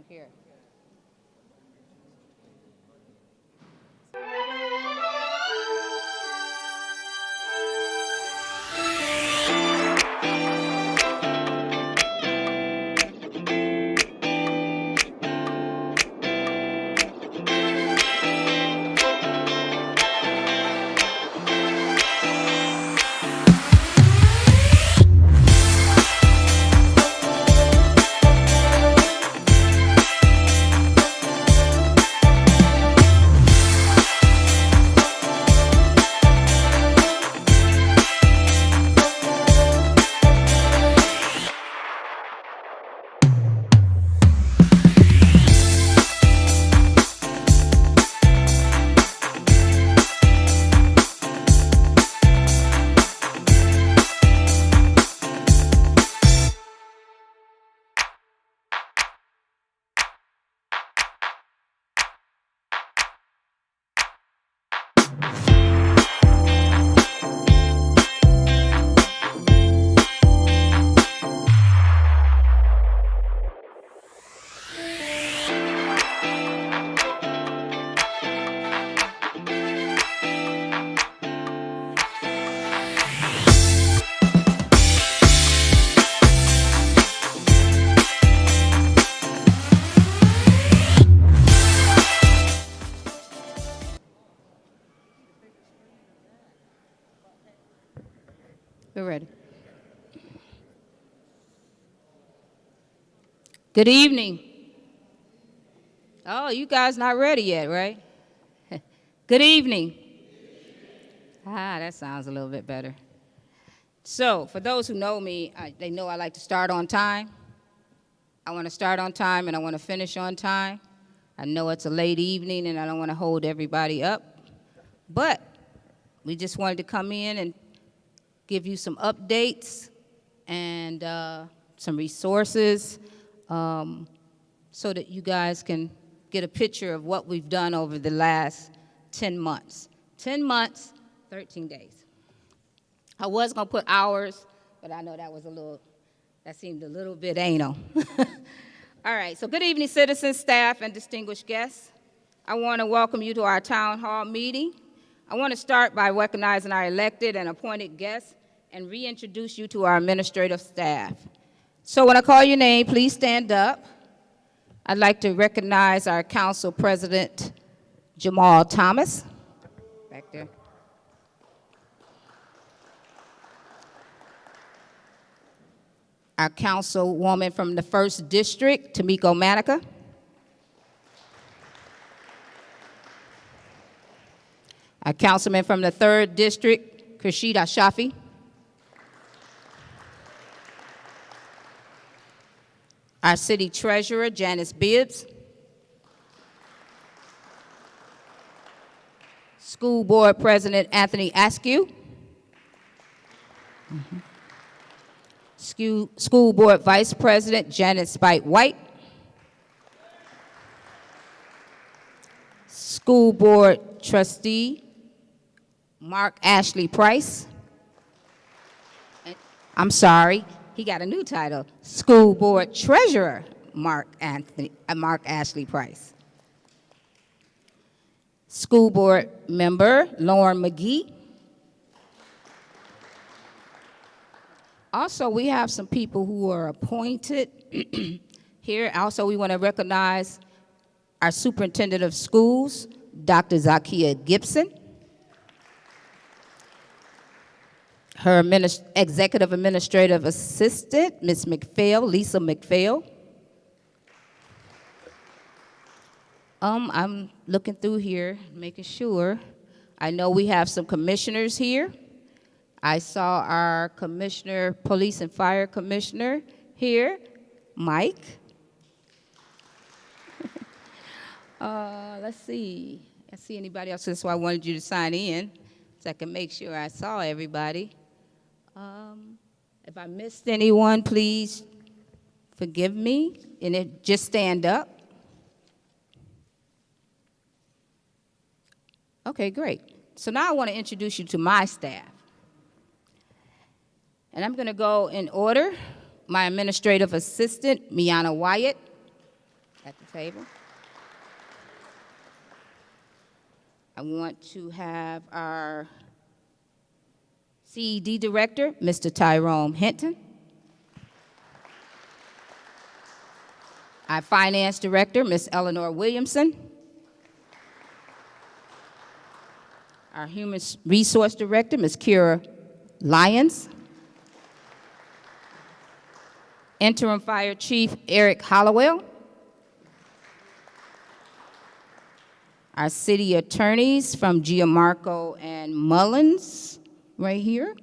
don't care. We're ready. Good evening. Oh, you guys not ready yet, right? Good evening. Ah, that sounds a little bit better. So, for those who know me, they know I like to start on time. I want to start on time and I want to finish on time. I know it's a late evening and I don't want to hold everybody up. But we just wanted to come in and give you some updates and some resources so that you guys can get a picture of what we've done over the last 10 months. 10 months, 13 days. I was going to put hours, but I know that seemed a little bit anal. All right, so good evening, citizens, staff, and distinguished guests. I want to welcome you to our town hall meeting. I want to start by recognizing our elected and appointed guests and reintroduce you to our administrative staff. So when I call your name, please stand up. I'd like to recognize our council president, Jamal Thomas, back there. Our councilwoman from the 1st District, Tamiko Manica. Our councilman from the 3rd District, Krishida Shafi. Our city treasurer, Janice Bibbs. School board president, Anthony Askew. School board vice president, Janet Spite White. School board trustee, Mark Ashley Price. I'm sorry, he got a new title. School board treasurer, Mark Ashley Price. School board member, Lauren McGee. Also, we have some people who are appointed here. Also, we want to recognize our superintendent of schools, Dr. Zakia Gibson. Her executive administrative assistant, Ms. McPhail, Lisa McPhail. I'm looking through here, making sure. I know we have some commissioners here. I saw our commissioner, police and fire commissioner here, Mike. Let's see. I see anybody else. That's why I wanted you to sign in, so I can make sure I saw everybody. If I missed anyone, please forgive me, and just stand up. Okay, great. So now I want to introduce you to my staff. And I'm going to go in order. My administrative assistant, Miana Wyatt. at the table. I want to have our CED director, Mr. Tyrone Hinton. Our finance director, Ms. Eleanor Williamson. Our human resource director, Ms. Kira Lyons. Interim Fire Chief Eric Hollowell. Our city attorneys from Giamarco and Mullins, right here.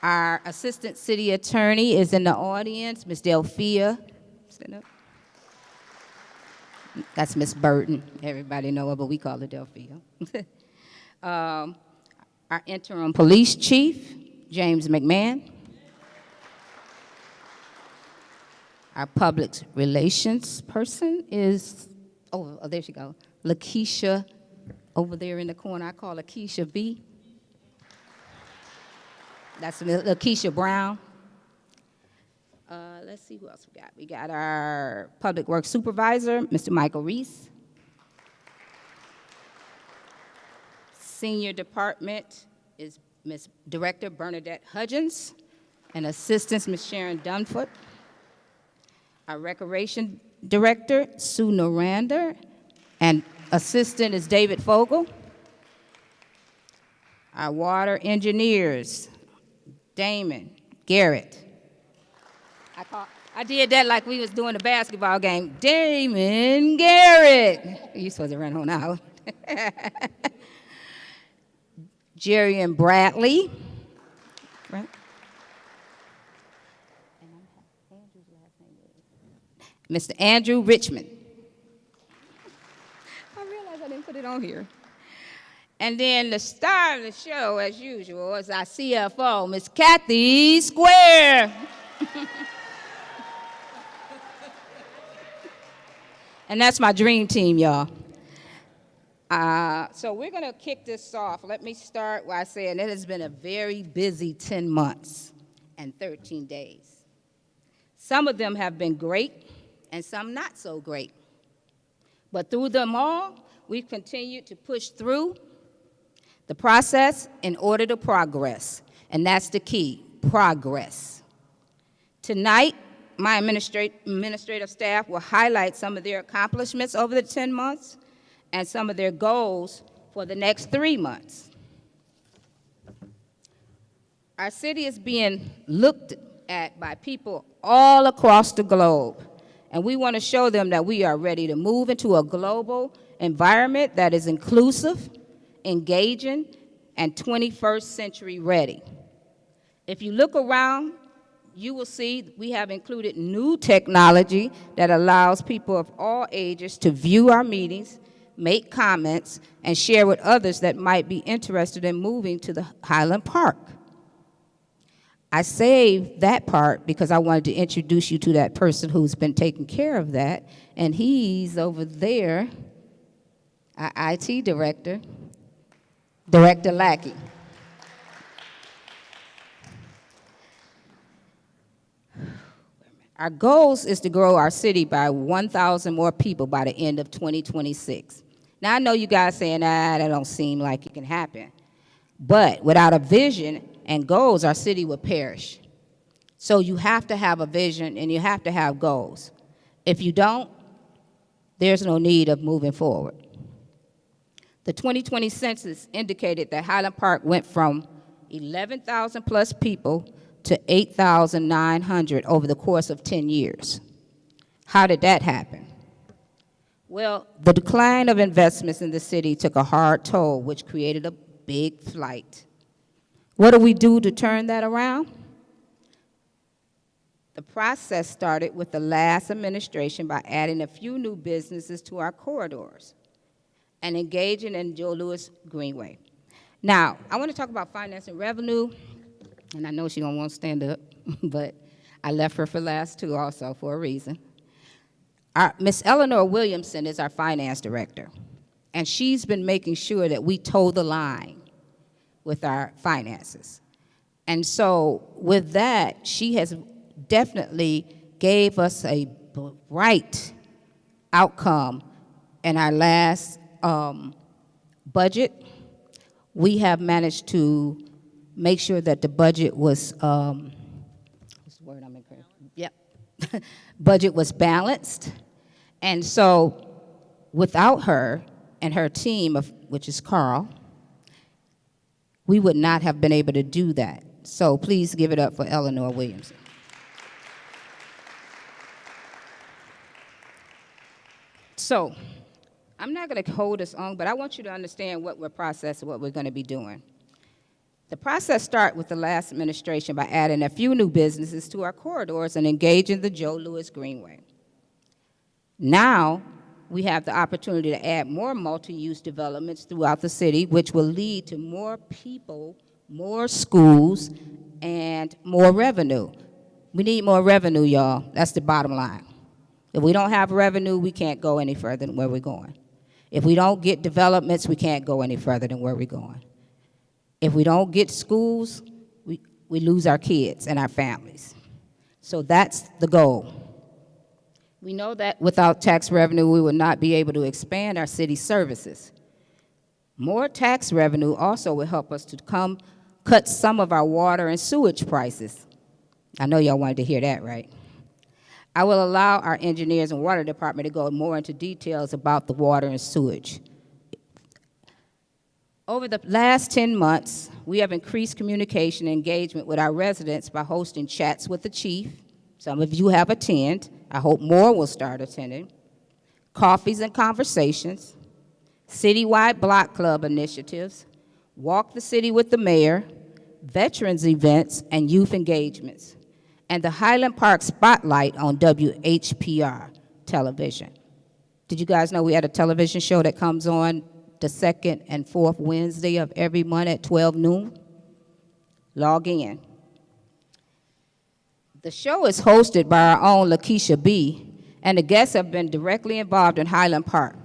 Our assistant city attorney is in the audience, Ms. Delphia. Stand up. That's Ms. Burton. Everybody know her, but we call her Delphia. Our interim police chief, James McMahon. Our public relations person is, oh, there she goes, Lakeisha, over there in the corner. I call her Keisha B. That's Lakeisha Brown. Let's see who else we got. We got our public works supervisor, Mr. Michael Reese. Senior department is Ms. Director Bernadette Hudgens, and assistants, Ms. Sharon Dunfoot. Our recreation director, Sue Norander, and assistant is David Fogel. Our water engineers, Damon Garrett. I did that like we was doing a basketball game. Damon Garrett. You supposed to run on out. Jerry and Bradley. Right? Mr. Andrew Richmond. I realized I didn't put it on here. And then the star of the show, as usual, is our CFO, Miss Kathy Square. And that's my dream team, y'all. So we're going to kick this off. Let me start by saying it has been a very busy 10 months and 13 days. Some of them have been great, and some not so great. But through them all, we've continued to push through the process in order to progress. And that's the key, progress. Tonight, my administrative staff will highlight some of their accomplishments over the 10 months and some of their goals for the next 3 months. Our city is being looked at by people all across the globe. And we want to show them that we are ready to move into a global environment that is inclusive, engaging, and 21st century ready. If you look around, you will see we have included new technology that allows people of all ages to view our meetings, make comments, and share with others that might be interested in moving to the Highland Park. I saved that part because I wanted to introduce you to that person who's been taking care of that, and he's over there, our IT director, Director Lackey. Our goals is to grow our city by 1,000 more people by the end of 2026. Now, I know you guys saying, that don't seem like it can happen. But without a vision and goals, our city will perish. So you have to have a vision and you have to have goals. If you don't, there's no need of moving forward. The 2020 census indicated that Highland Park went from 11,000 plus people to 8,900 over the course of 10 years. How did that happen? Well, the decline of investments in the city took a hard toll, which created a big flight. What do we do to turn that around? The process started with the last administration by adding a few new businesses to our corridors and engaging in Joe Louis Greenway. Now, I want to talk about finance and revenue, and I know she don't want to stand up, but I left her for last too also for a reason. Miss Eleanor Williamson is our finance director, and she's been making sure that we toe the line with our finances. And so with that, she has definitely gave us a bright outcome in our last budget. We have managed to make sure that the budget was, what's the word I'm in? Yep. Budget was balanced. And so without her and her team, which is Carl, we would not have been able to do that. So please give it up for Eleanor Williamson. So I'm not going to hold us on, but I want you to understand what we're processing, what we're going to be doing. The process started with the last administration by adding a few new businesses to our corridors and engaging the Joe Louis Greenway. Now, we have the opportunity to add more multi-use developments throughout the city, which will lead to more people, more schools, and more revenue. We need more revenue, y'all. That's the bottom line. If we don't have revenue, we can't go any further than where we're going. If we don't get developments, we can't go any further than where we're going. If we don't get schools, we lose our kids and our families. So that's the goal. We know that without tax revenue, we will not be able to expand our city services. More tax revenue also will help us to cut some of our water and sewage prices. I know y'all wanted to hear that, right? I will allow our engineers and water department to go more into details about the water and sewage. Over the last 10 months, we have increased communication and engagement with our residents by hosting chats with the chief. Some of you have attended. I hope more will start attending. Coffees and conversations, citywide block club initiatives, walk the city with the mayor, veterans events, and youth engagements, and the Highland Park Spotlight on WHPR television. Did you guys know we had a television show that comes on the second and fourth Wednesday of every month at 12 noon? Log in. The show is hosted by our own Lakeisha B., and the guests have been directly involved in Highland Park.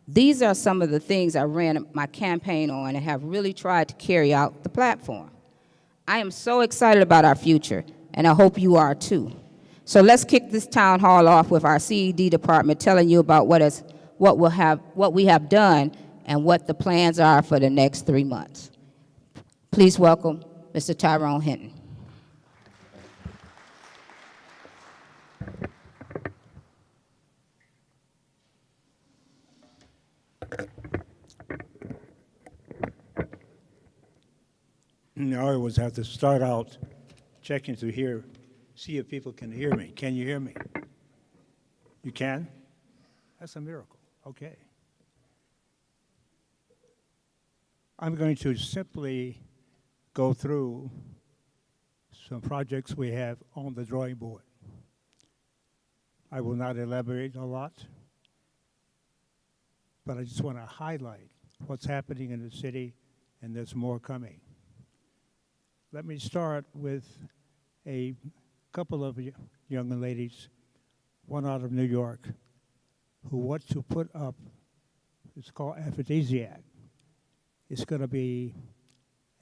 These are some of the things I ran my campaign on and have really tried to carry out the platform. I am so excited about our future, and I hope you are too. So let's kick this town hall off with our CED department telling you about what we have done and what the plans are for the next 3 months. Please welcome Mr. Tyrone Hinton. I always have to start out checking to see if people can hear me. Can you hear me? You can? That's a miracle. Okay. I'm going to simply go through some projects we have on the drawing board. I will not elaborate a lot, but I just want to highlight what's happening in the city, and there's more coming. Let me start with a couple of young ladies, one out of New York, who want to put up, it's called Aphrodisiac. It's going to be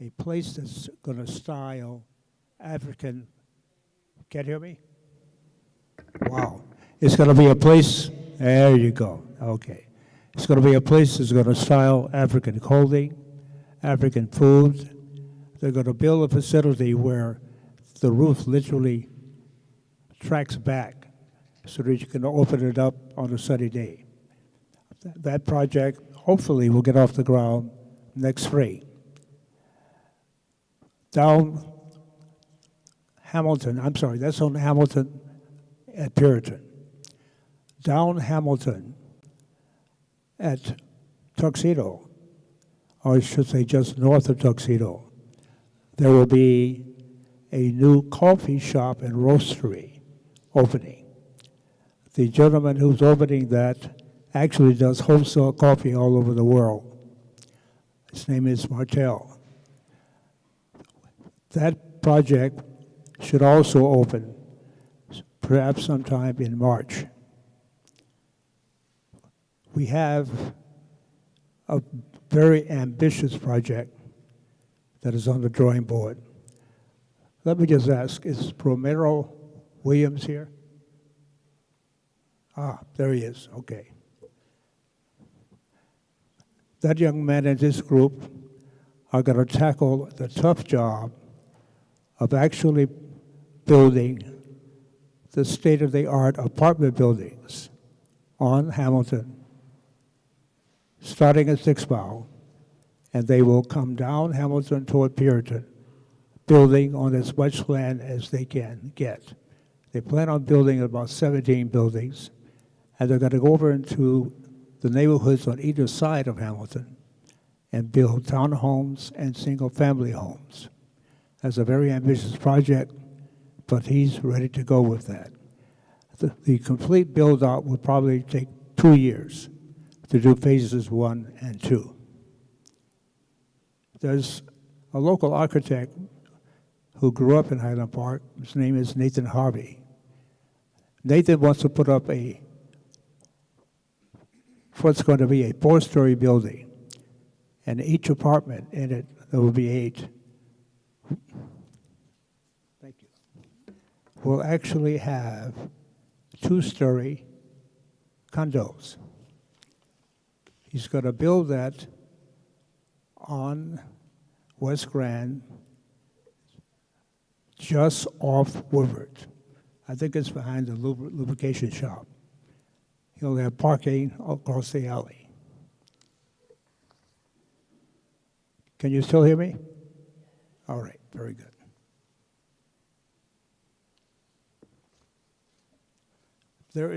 a place that's going to style African, can't hear me? Wow. It's going to be a place, there you go, okay. It's going to be a place that's going to style African clothing, African food. They're going to build a facility where the roof literally tracks back so that you can open it up on a sunny day. That project hopefully will get off the ground next spring. Down Hamilton, I'm sorry, that's on Hamilton at Puritan. Down Hamilton at Tuxedo, or I should say just north of Tuxedo, there will be a new coffee shop and roastery opening. The gentleman who's opening that actually does wholesale coffee all over the world. His name is Martel. That project should also open perhaps sometime in March. We have a very ambitious project that is on the drawing board. Let me just ask, is Romero Williams here? There he is, okay. That young man and this group are going to tackle the tough job of actually building the state-of-the-art apartment buildings on Hamilton, starting at 6 Mile, and they will come down Hamilton toward Puritan, building on as much land as they can get. They plan on building about 17 buildings, and they're going to go over into the neighborhoods on either side of Hamilton and build townhomes and single-family homes. That's a very ambitious project, but he's ready to go with that. The complete build-out will probably take 2 years to do phases 1 and 2. There's a local architect who grew up in Highland Park. His name is Nathan Harvey. Nathan wants to put up what's going to be a 4-story building, and each apartment in it, there will be 8. Thank you. Will actually have 2-story condos. He's going to build that on West Grand, just off Woodward. I think it's behind the lubrication shop. He'll have parking across the alley. Can you still hear me? All right, very good. There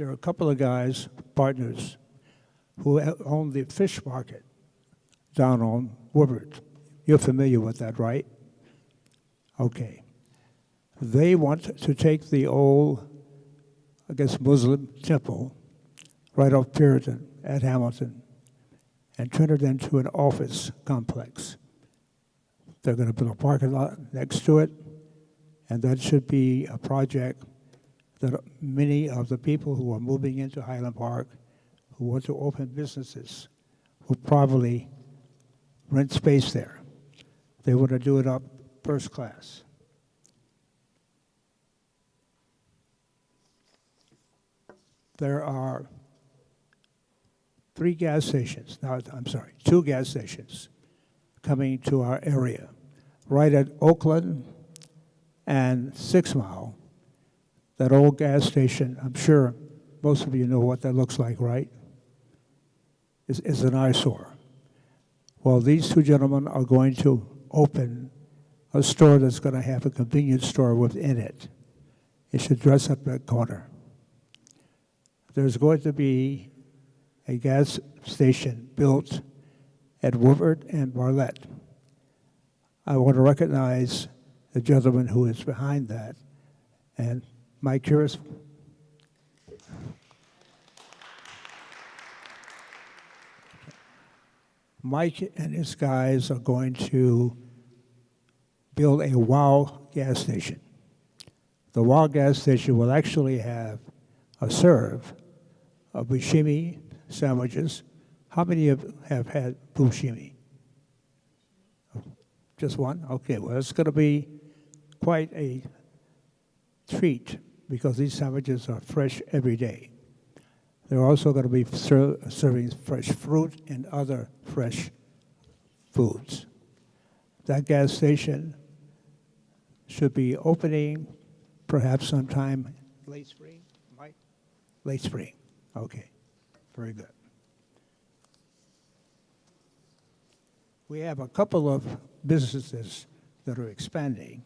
are a couple of guys, partners, who own the fish market down on Woodward. You're familiar with that, right? Okay. They want to take the old, I guess, Muslim temple right off Puritan at Hamilton and turn it into an office complex. They're going to build a parking lot next to it, and that should be a project that many of the people who are moving into Highland Park who want to open businesses will probably rent space there. They want to do it up first class. There are 2 gas stations coming to our area, right at Oakland and 6 Mile. That old gas station, I'm sure most of you know what that looks like, right? It's an eyesore. Well, these 2 gentlemen are going to open a store that's going to have a convenience store within it. It should dress up that corner. There's going to be a gas station built at Woodward and Bartlett. I want to recognize the gentleman who is behind that, and Mike Curis. Mike and his guys are going to build a WOW gas station. The WOW gas station will actually have a serve of bushimi sandwiches. How many have had bushimi? Just one? Okay, well, it's going to be quite a treat because these sandwiches are fresh every day. They're also going to be serving fresh fruit and other fresh foods. That gas station should be opening perhaps sometime late spring, Mike? Late spring, okay, very good. We have a couple of businesses that are expanding,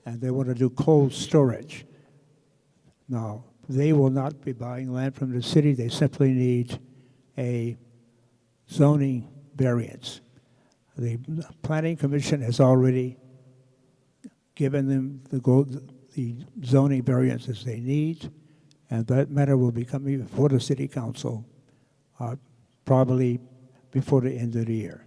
and they want to do cold storage. Now, they will not be buying land from the city. They simply need a zoning variance. The Planning Commission has already given them the zoning variances they need, and that matter will be coming before the City Council probably before the end of the year.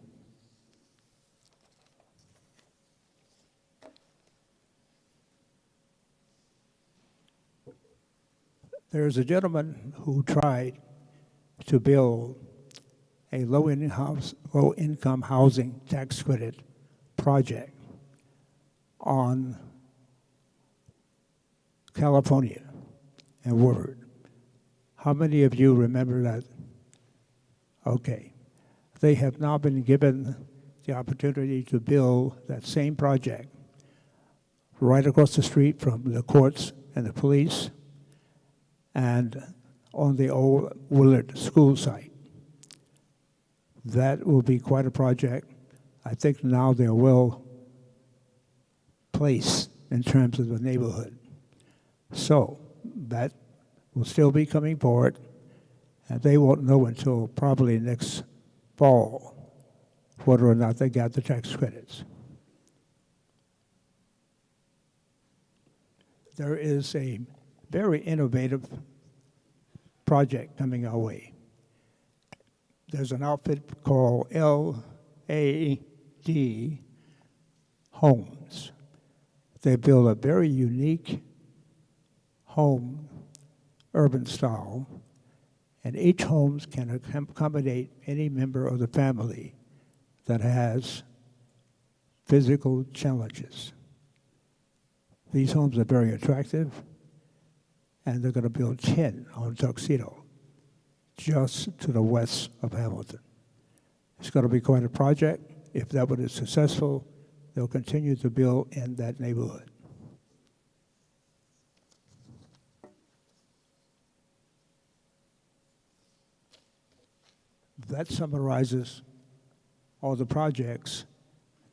There's a gentleman who tried to build a low-income housing tax credit project on California. and Woodward. How many of you remember that? Okay. They have now been given the opportunity to build that same project right across the street from the courts and the police and on the old Willard School site. That will be quite a project. I think now they're well placed in terms of the neighborhood. So that will still be coming forward, and they won't know until probably next fall whether or not they got the tax credits. There is a very innovative project coming our way. There's an outfit called LAD Homes. They build a very unique home, urban style, and each home can accommodate any member of the family that has physical challenges. These homes are very attractive, and they're going to build 10 on Tuxedo, just to the west of Hamilton. It's going to be quite a project. If that one is successful, they'll continue to build in that neighborhood. That summarizes all the projects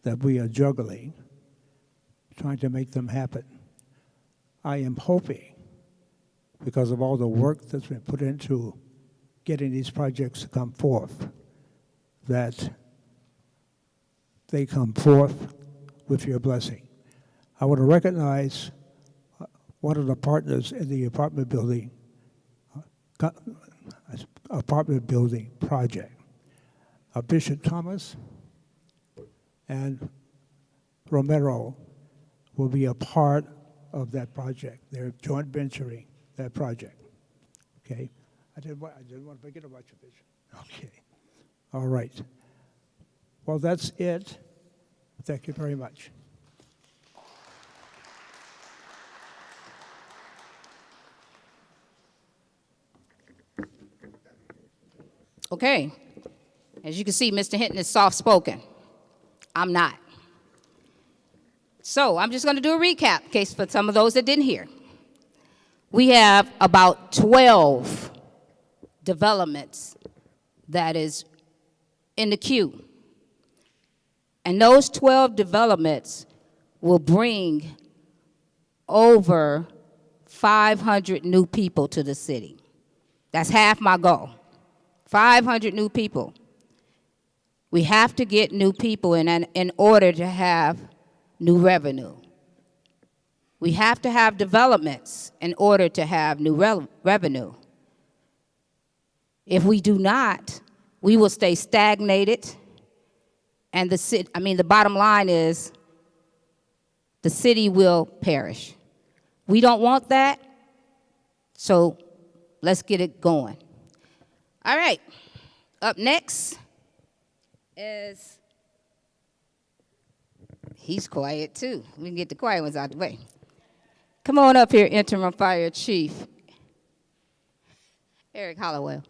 that we are juggling, trying to make them happen. I am hoping, because of all the work that's been put into getting these projects to come forth, that they come forth with your blessing. I want to recognize one of the partners in the apartment building project, Bishop Thomas and Romero will be a part of that project. They're joint venturing that project. Okay, I didn't want to forget about you, Bishop. Okay, all right. Well, that's it. Thank you very much. Okay. As you can see, Mr. Hinton is soft-spoken. I'm not. So I'm just going to do a recap in case for some of those that didn't hear. We have about 12 developments that is in the queue. And those 12 developments will bring over 500 new people to the city. That's half my goal. 500 new people. We have to get new people in order to have new revenue. We have to have developments in order to have new revenue. If we do not, we will stay stagnated, and the bottom line is the city will perish. We don't want that, so let's get it going. All right, up next is, he's quiet too. We can get the quiet ones out of the way. Come on up here, Interim Fire Chief Eric Hollowell.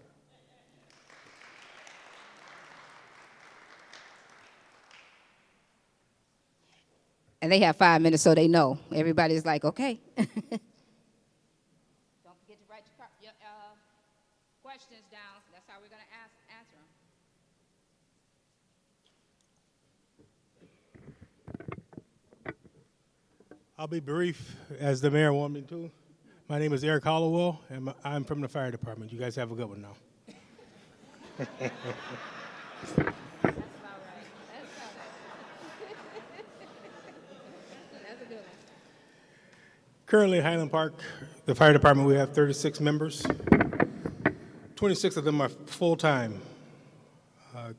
And they have 5 minutes, so they know. Everybody's like, okay. Don't forget to write your questions down. That's how we're going to answer them. I'll be brief, as the mayor wanted me to. My name is Eric Hollowell, and I'm from the fire department. You guys have a good one now. That's about right. That's a good one. Currently, Highland Park, the fire department, we have 36 members. 26 of them are full-time.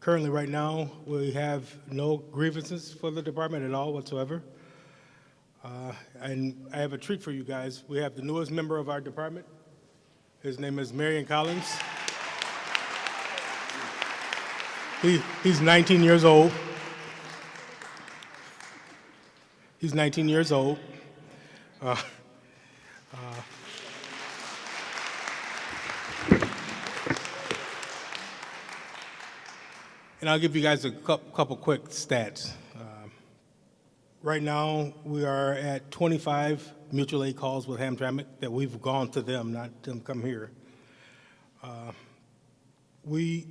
Currently, right now, we have no grievances for the department at all whatsoever. And I have a treat for you guys. We have the newest member of our department. His name is Marion Collins. He's 19 years old. He's 19 years old. And I'll give you guys a couple quick stats. Right now, we are at 25 mutual aid calls with Hamtramck that we've gone to them, not them come here. We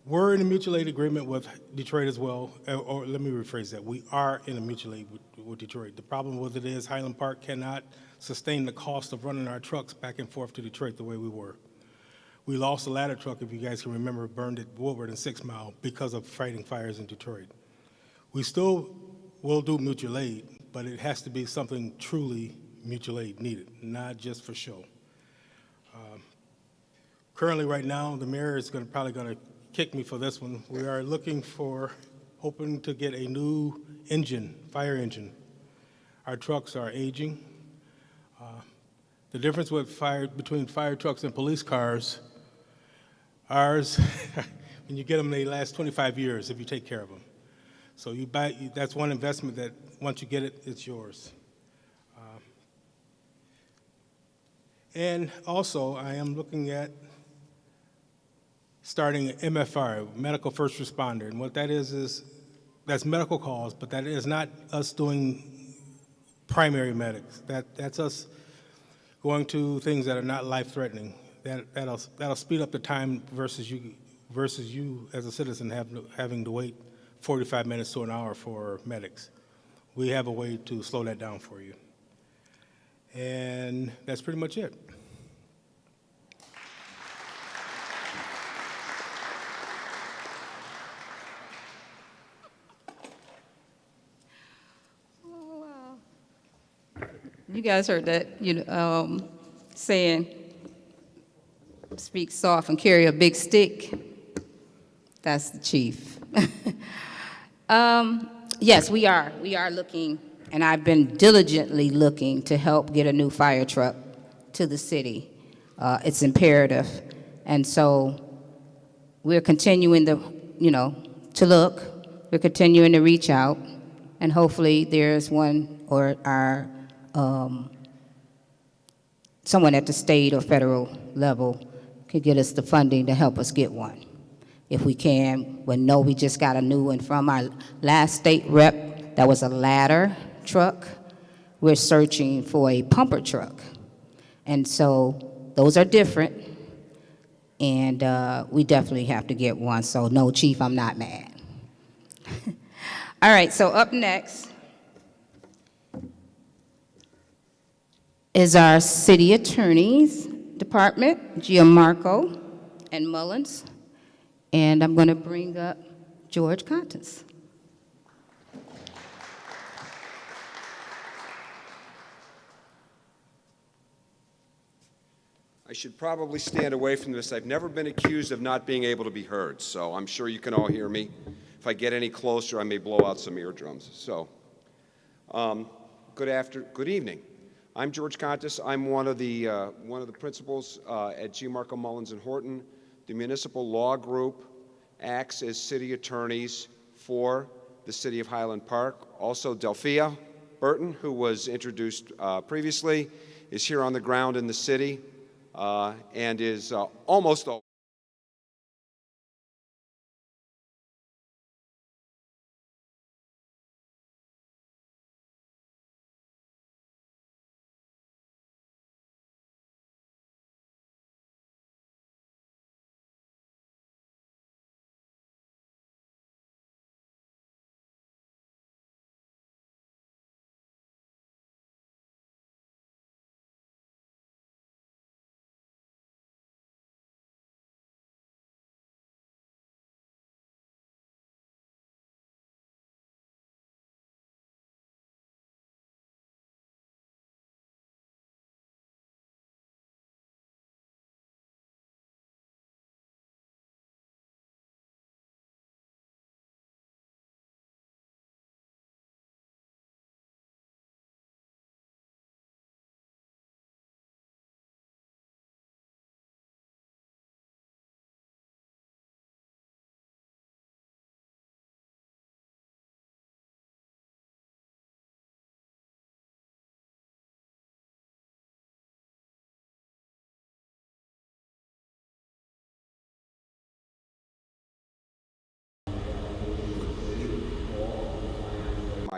were in a mutual aid agreement with Detroit as well, or let me rephrase that. We are in a mutual aid with Detroit. The problem with it is Highland Park cannot sustain the cost of running our trucks back and forth to Detroit the way we were. We lost a ladder truck, if you guys can remember, burned at Woodward and 6 Mile because of fighting fires in Detroit. We still will do mutual aid, but it has to be something truly mutual aid needed, not just for show. Currently, right now, the mayor is probably going to kick me for this one. We are hoping to get a new engine, fire engine. Our trucks are aging. The difference between fire trucks and police cars, ours, when you get them, they last 25 years if you take care of them. So that's one investment that once you get it, it's yours. And also, I am looking at starting an MFR, Medical First Responder. And what that is that's medical calls, but that is not us doing primary medics. That's us going to things that are not life-threatening. That'll speed up the time versus you as a citizen having to wait 45 minutes to an hour for medics. We have a way to slow that down for you. And that's pretty much it. You guys heard that, saying, speak soft and carry a big stick. That's the chief. Yes, we are. We are looking, and I've been diligently looking to help get a new fire truck to the city. It's imperative. And so we're continuing to look. We're continuing to reach out, and hopefully there's one or someone at the state or federal level could get us the funding to help us get one. If we can, we just got a new one from our last state rep. That was a ladder truck. We're searching for a pumper truck. And so those are different, and we definitely have to get one. So no, Chief, I'm not mad. All right, so up next is our city attorney's department, Gianmarco and Mullins. And I'm going to bring up George Contis. I should probably stand away from this. I've never been accused of not being able to be heard, so I'm sure you can all hear me. If I get any closer, I may blow out some eardrums. So, good evening. I'm George Contis. I'm one of the principals at G. Marco Mullins and Horton. The municipal law group acts as city attorneys for the city of Highland Park. Also, Delphia Burton, who was introduced previously, is here on the ground in the city and is almost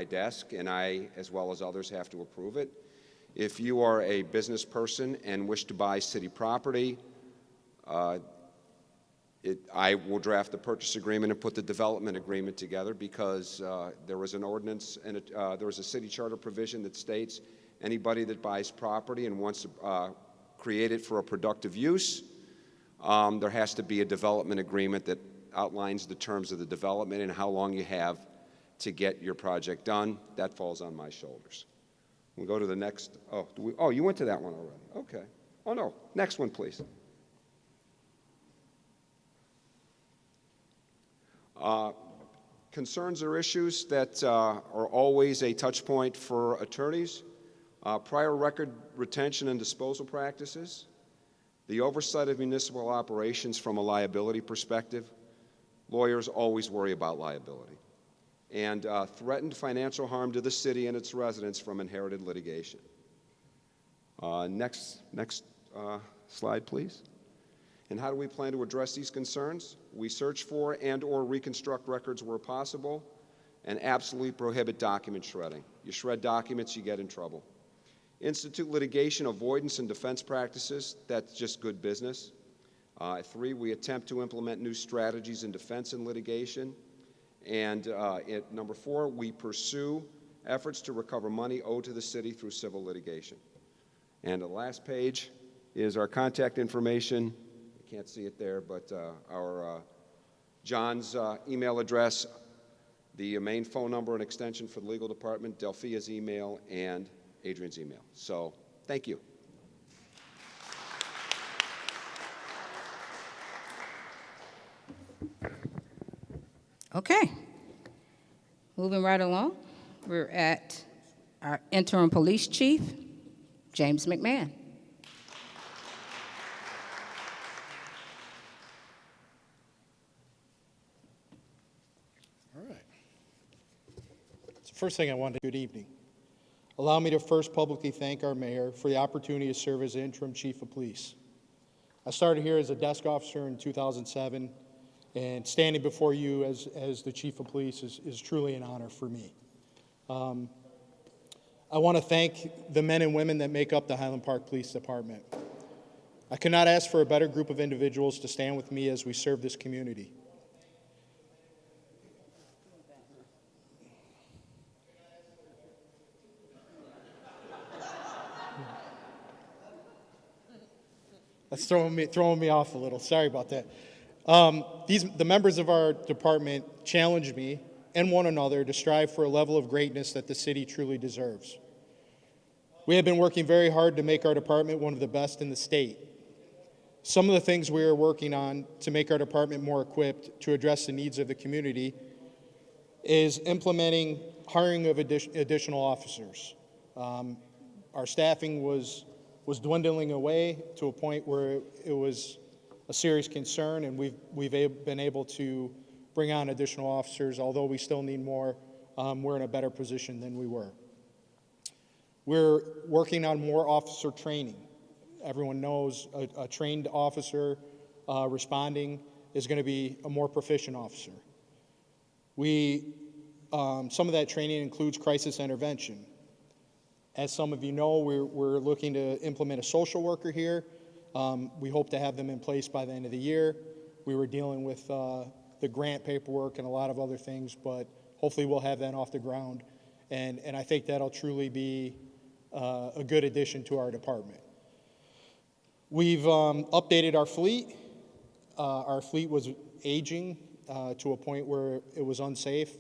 my desk, and I, as well as others, have to approve it. If you are a business person and wish to buy city property, I will draft the purchase agreement and put the development agreement together, because there was an ordinance and there was a city charter provision that states anybody that buys property and wants to create it for a productive use, there has to be a development agreement that outlines the terms of the development and how long you have to get your project done. That falls on my shoulders. We'll go to the next. Oh, you went to that one already. Okay. Oh, no. Next one, please. Concerns or issues that are always a touch point for attorneys. Prior record retention and disposal practices. The oversight of municipal operations from a liability perspective. Lawyers always worry about liability. And threatened financial harm to the city and its residents from inherited litigation. Next slide, please. And how do we plan to address these concerns? We search for and/or reconstruct records where possible, and absolutely prohibit document shredding. You shred documents, you get in trouble. Institute litigation avoidance and defense practices. That's just good business. 3, we attempt to implement new strategies in defense and litigation. And number 4, we pursue efforts to recover money owed to the city through civil litigation. And the last page is our contact information. You can't see it there, but our John's email address, the main phone number and extension for the legal department, Delphia's email, and Adrian's email. So, thank you. Okay. Moving right along, we're at our interim police chief, James McMahon. All right. So first thing I wanted to good evening. Allow me to first publicly thank our mayor for the opportunity to serve as interim chief of police. I started here as a desk officer in 2007, and standing before you as the chief of police is truly an honor for me. I want to thank the men and women that make up the Highland Park Police Department. I could not ask for a better group of individuals to stand with me as we serve this community. That's throwing me off a little. Sorry about that. The members of our department challenged me and one another to strive for a level of greatness that the city truly deserves. We have been working very hard to make our department one of the best in the state. Some of the things we are working on to make our department more equipped to address the needs of the community is implementing hiring of additional officers. Our staffing was dwindling away to a point where it was a serious concern, and we've been able to bring on additional officers. Although we still need more, we're in a better position than we were. We're working on more officer training. Everyone knows a trained officer responding is going to be a more proficient officer. Some of that training includes crisis intervention. As some of you know, we're looking to implement a social worker here. We hope to have them in place by the end of the year. We were dealing with the grant paperwork and a lot of other things, but hopefully we'll have that off the ground. And I think that'll truly be a good addition to our department. We've updated our fleet. Our fleet was aging to a point where it was unsafe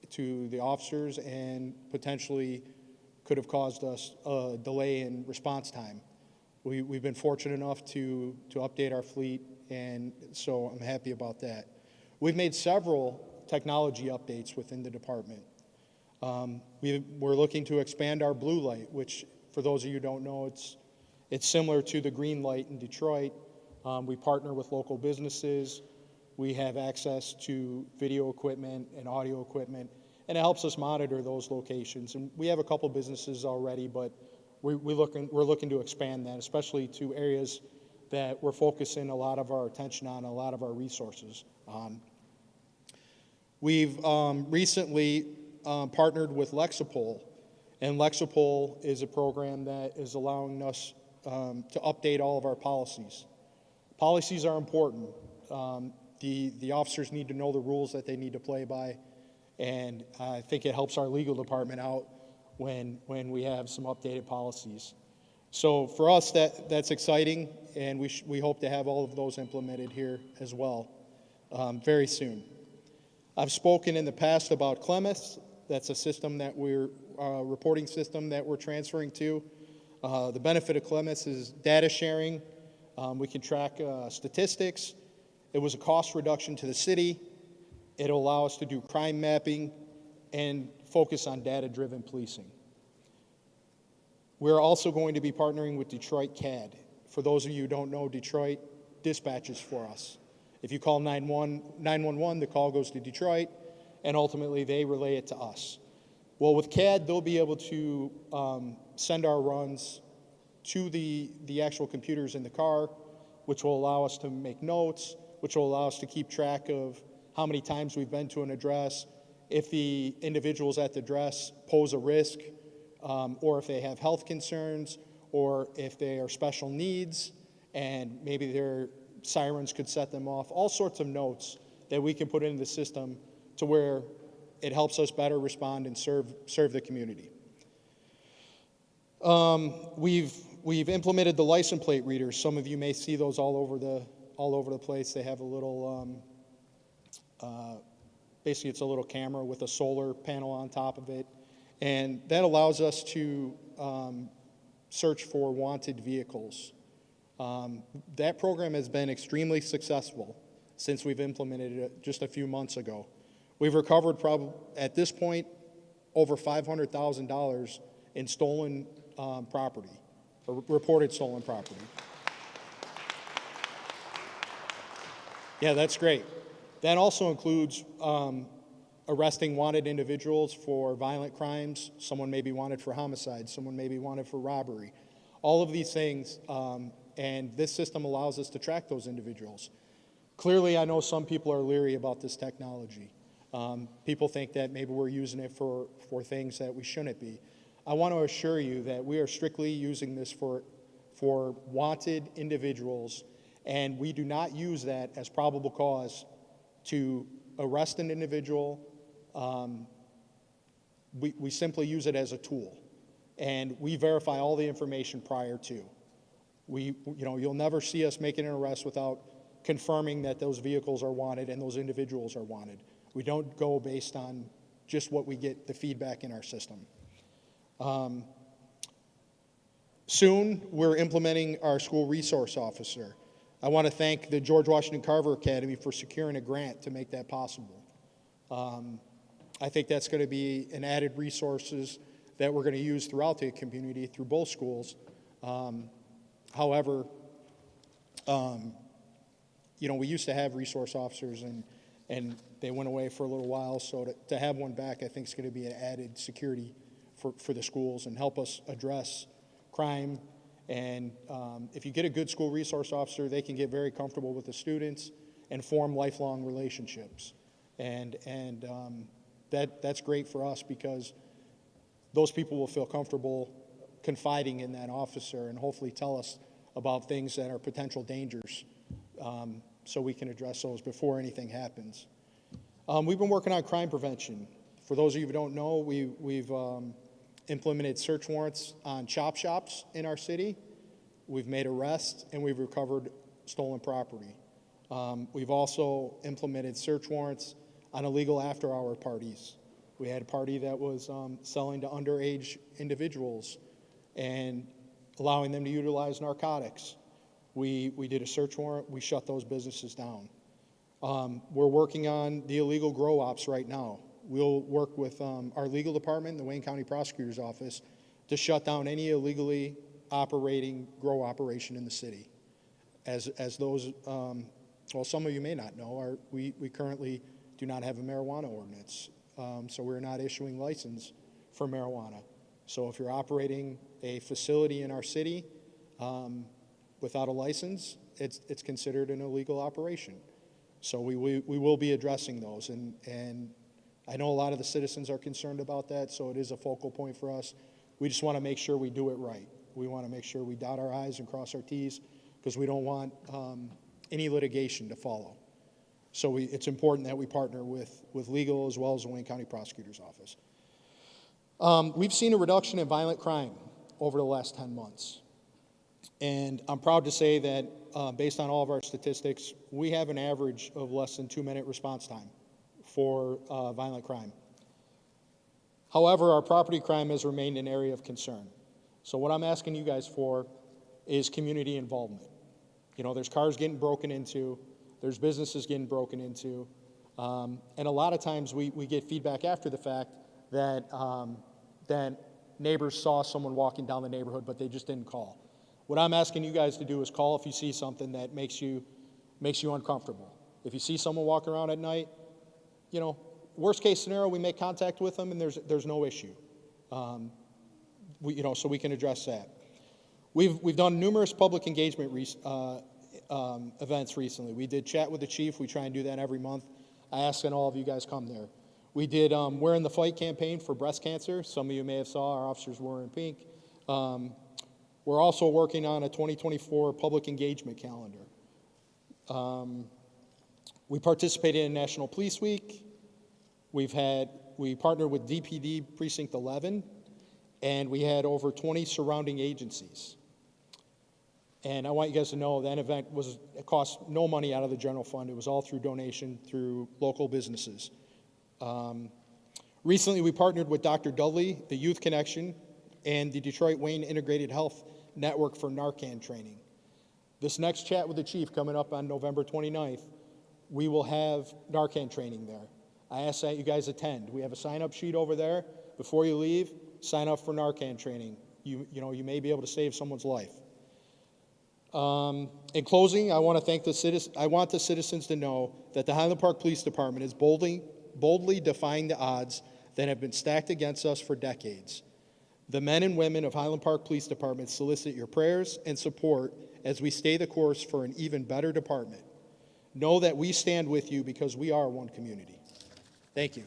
to the officers and potentially could have caused us a delay in response time. We've been fortunate enough to update our fleet, and so I'm happy about that. We've made several technology updates within the department. We're looking to expand our blue light, which, for those of you who don't know, it's similar to the green light in Detroit. We partner with local businesses. We have access to video equipment and audio equipment, and it helps us monitor those locations. And we have a couple businesses already, but we're looking to expand that, especially to areas that we're focusing a lot of our attention on, a lot of our resources on. We've recently partnered with Lexipol, and Lexipol is a program that is allowing us to update all of our policies. Policies are important. The officers need to know the rules that they need to play by, and I think it helps our legal department out when we have some updated policies. So for us, that's exciting, and we hope to have all of those implemented here as well very soon. I've spoken in the past about Clemis. That's a system that reporting system that we're transferring to. The benefit of Clemis is data sharing. We can track statistics. It was a cost reduction to the city. It'll allow us to do crime mapping and focus on data-driven policing. We're also going to be partnering with Detroit CAD. For those of you who don't know, Detroit dispatches for us. If you call 911, the call goes to Detroit, and ultimately they relay it to us. Well, with CAD, they'll be able to send our runs to the actual computers in the car, which will allow us to make notes, which will allow us to keep track of how many times we've been to an address, if the individuals at the address pose a risk, or if they have health concerns, or if they are special needs, and maybe their sirens could set them off, all sorts of notes that we can put into the system to where it helps us better respond and serve the community. We've implemented the license plate readers. Some of you may see those all over the place. They have a little, basically it's a little camera with a solar panel on top of it, and that allows us to search for wanted vehicles. That program has been extremely successful since we've implemented it just a few months ago. We've recovered at this point over $500,000 in stolen property, or reported stolen property. Yeah, that's great. That also includes arresting wanted individuals for violent crimes. Someone may be wanted for homicide. Someone may be wanted for robbery. All of these things, and this system allows us to track those individuals. Clearly, I know some people are leery about this technology. People think that maybe we're using it for things that we shouldn't be. I want to assure you that we are strictly using this for wanted individuals, and we do not use that as probable cause to arrest an individual. We simply use it as a tool, and we verify all the information prior to. You'll never see us making an arrest without confirming that those vehicles are wanted and those individuals are wanted. We don't go based on just what we get the feedback in our system. Soon, we're implementing our school resource officer. I want to thank the George Washington Carver Academy for securing a grant to make that possible. I think that's going to be an added resources that we're going to use throughout the community through both schools. However, we used to have resource officers and they went away for a little while, so to have one back I think is going to be an added security for the schools and help us address crime. And if you get a good school resource officer, they can get very comfortable with the students and form lifelong relationships. And that's great for us because those people will feel comfortable confiding in that officer and hopefully tell us about things that are potential dangers so we can address those before anything happens. We've been working on crime prevention. For those of you who don't know, we've implemented search warrants on chop shops in our city. We've made arrests and we've recovered stolen property. We've also implemented search warrants on illegal after-hour parties. We had a party that was selling to underage individuals and allowing them to utilize narcotics. We did a search warrant. We shut those businesses down. We're working on the illegal grow ops right now. We'll work with our legal department, the Wayne County Prosecutor's Office, to shut down any illegally operating grow operation in the city. As those, well, some of you may not know, we currently do not have a marijuana ordinance, so we're not issuing license for marijuana. So if you're operating a facility in our city without a license, it's considered an illegal operation. So we will be addressing those, and I know a lot of the citizens are concerned about that, so it is a focal point for us. We just want to make sure we do it right. We want to make sure we dot our I's and cross our T's, because we don't want any litigation to follow. So it's important that we partner with legal as well as the Wayne County Prosecutor's Office. We've seen a reduction in violent crime over the last 10 months. And I'm proud to say that based on all of our statistics, we have an average of less than 2-minute response time for violent crime. However, our property crime has remained an area of concern. So what I'm asking you guys for is community involvement. You know, there's cars getting broken into, there's businesses getting broken into, and a lot of times we get feedback after the fact that, that neighbors saw someone walking down the neighborhood, but they just didn't call. What I'm asking you guys to do is call if you see something that makes you uncomfortable. If you see someone walking around at night, you know, worst case scenario, we make contact with them and there's no issue. So we can address that. We've done numerous public engagement events recently. We did Chat with the Chief. We try and do that every month. I ask that all of you guys come there. We did We're in the Fight campaign for breast cancer. Some of you may have saw our officers were in pink. We're also working on a 2024 public engagement calendar. We participated in National Police Week. We partnered with DPD Precinct 11, and we had over 20 surrounding agencies. And I want you guys to know that event it cost no money out of the general fund. It was all through donation through local businesses. Recently, we partnered with Dr. Dudley, the Youth Connection, and the Detroit Wayne Integrated Health Network for Narcan training. This next Chat with the Chief coming up on November 29th, we will have Narcan training there. I ask that you guys attend. We have a sign-up sheet over there. Before you leave, sign up for Narcan training. You may be able to save someone's life. In closing, I want the citizens to know that the Highland Park Police Department is boldly defying the odds that have been stacked against us for decades. The men and women of Highland Park Police Department solicit your prayers and support as we stay the course for an even better department. Know that we stand with you because we are one community. Thank you.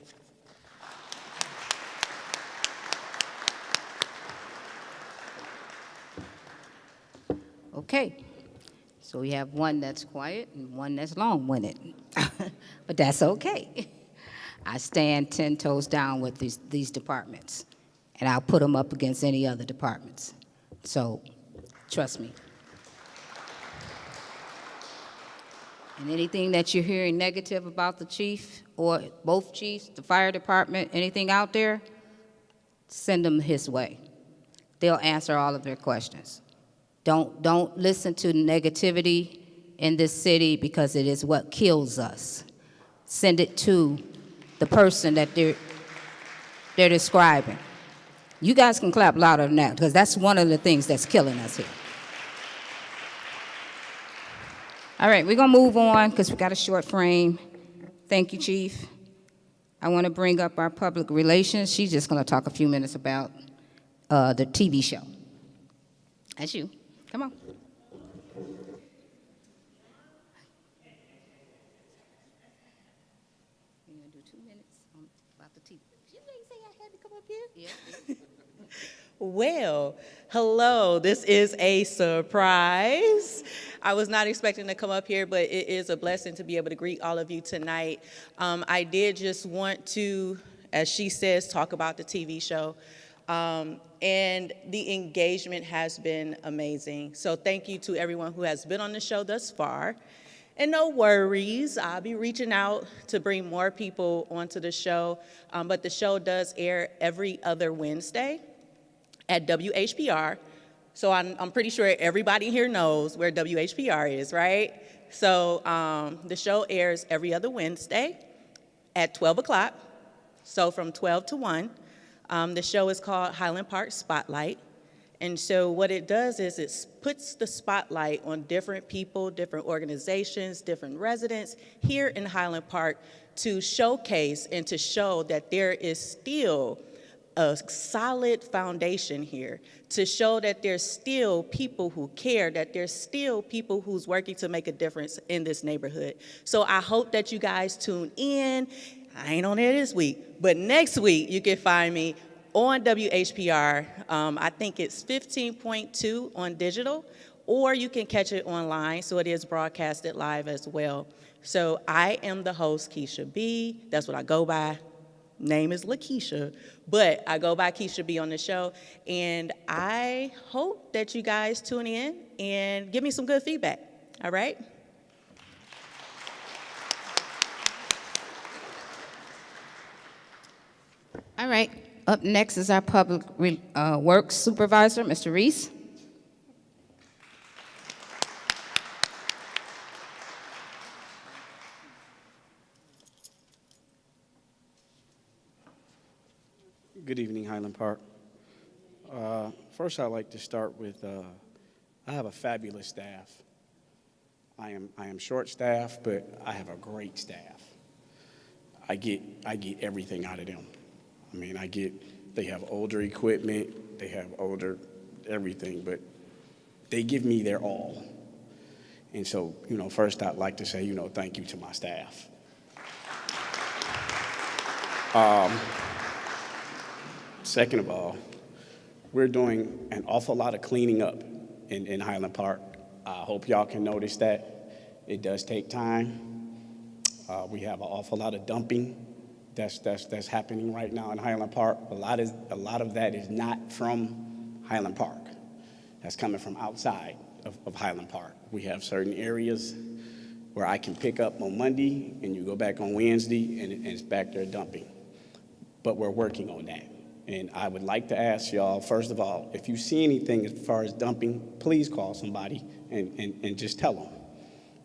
Okay, so we have one that's quiet and one that's long-winded, but that's okay. I stand 10 toes down with these departments, and I'll put them up against any other departments. So, trust me. And anything that you're hearing negative about the chief or both chiefs, the fire department, anything out there, send them his way. They'll answer all of their questions. Don't listen to negativity in this city because it is what kills us. Send it to the person that they're describing. You guys can clap louder than that because that's one of the things that's killing us here. All right, we're going to move on because we got a short frame. Thank you, Chief. I want to bring up our public relations. She's just going to talk a few minutes about the TV show. That's you. Come on. You're going to do 2 minutes about the TV. Did you say I had to come up here? Yeah. Well, hello. This is a surprise. I was not expecting to come up here, but it is a blessing to be able to greet all of you tonight. I did just want to, as she says, talk about the TV show. And the engagement has been amazing. So thank you to everyone who has been on the show thus far. And no worries, I'll be reaching out to bring more people onto the show. But the show does air every other Wednesday at WHPR. So I'm pretty sure everybody here knows where WHPR is, right? So the show airs every other Wednesday at 12 o'clock, so from 12 to 1. The show is called Highland Park Spotlight. And so what it does is it puts the spotlight on different people, different organizations, different residents here in Highland Park to showcase and to show that there is still a solid foundation here, to show that there's still people who care, that there's still people who's working to make a difference in this neighborhood. So I hope that you guys tune in. I ain't on there this week, but next week you can find me on WHPR. I think it's 15.2 on digital, or you can catch it online, so it is broadcasted live as well. So I am the host, Keisha B. That's what I go by. Name is LaKeisha, but I go by Keisha B on the show, and I hope that you guys tune in and give me some good feedback, all right? All right. Up next is our public works supervisor, Mr. Reese. Good evening, Highland Park. First, I'd like to start with, I have a fabulous staff. I am short-staffed, but I have a great staff. I get everything out of them. I mean, they have older equipment, they have older everything, but they give me their all. And so, first I'd like to say, thank you to my staff. Second of all, we're doing an awful lot of cleaning up in Highland Park. I hope y'all can notice that. It does take time. We have an awful lot of dumping that's happening right now in Highland Park. A lot of that is not from Highland Park. That's coming from outside of Highland Park. We have certain areas where I can pick up on Monday and you go back on Wednesday and it's back there dumping. But we're working on that. And I would like to ask y'all, first of all, if you see anything as far as dumping, please call somebody and just tell them.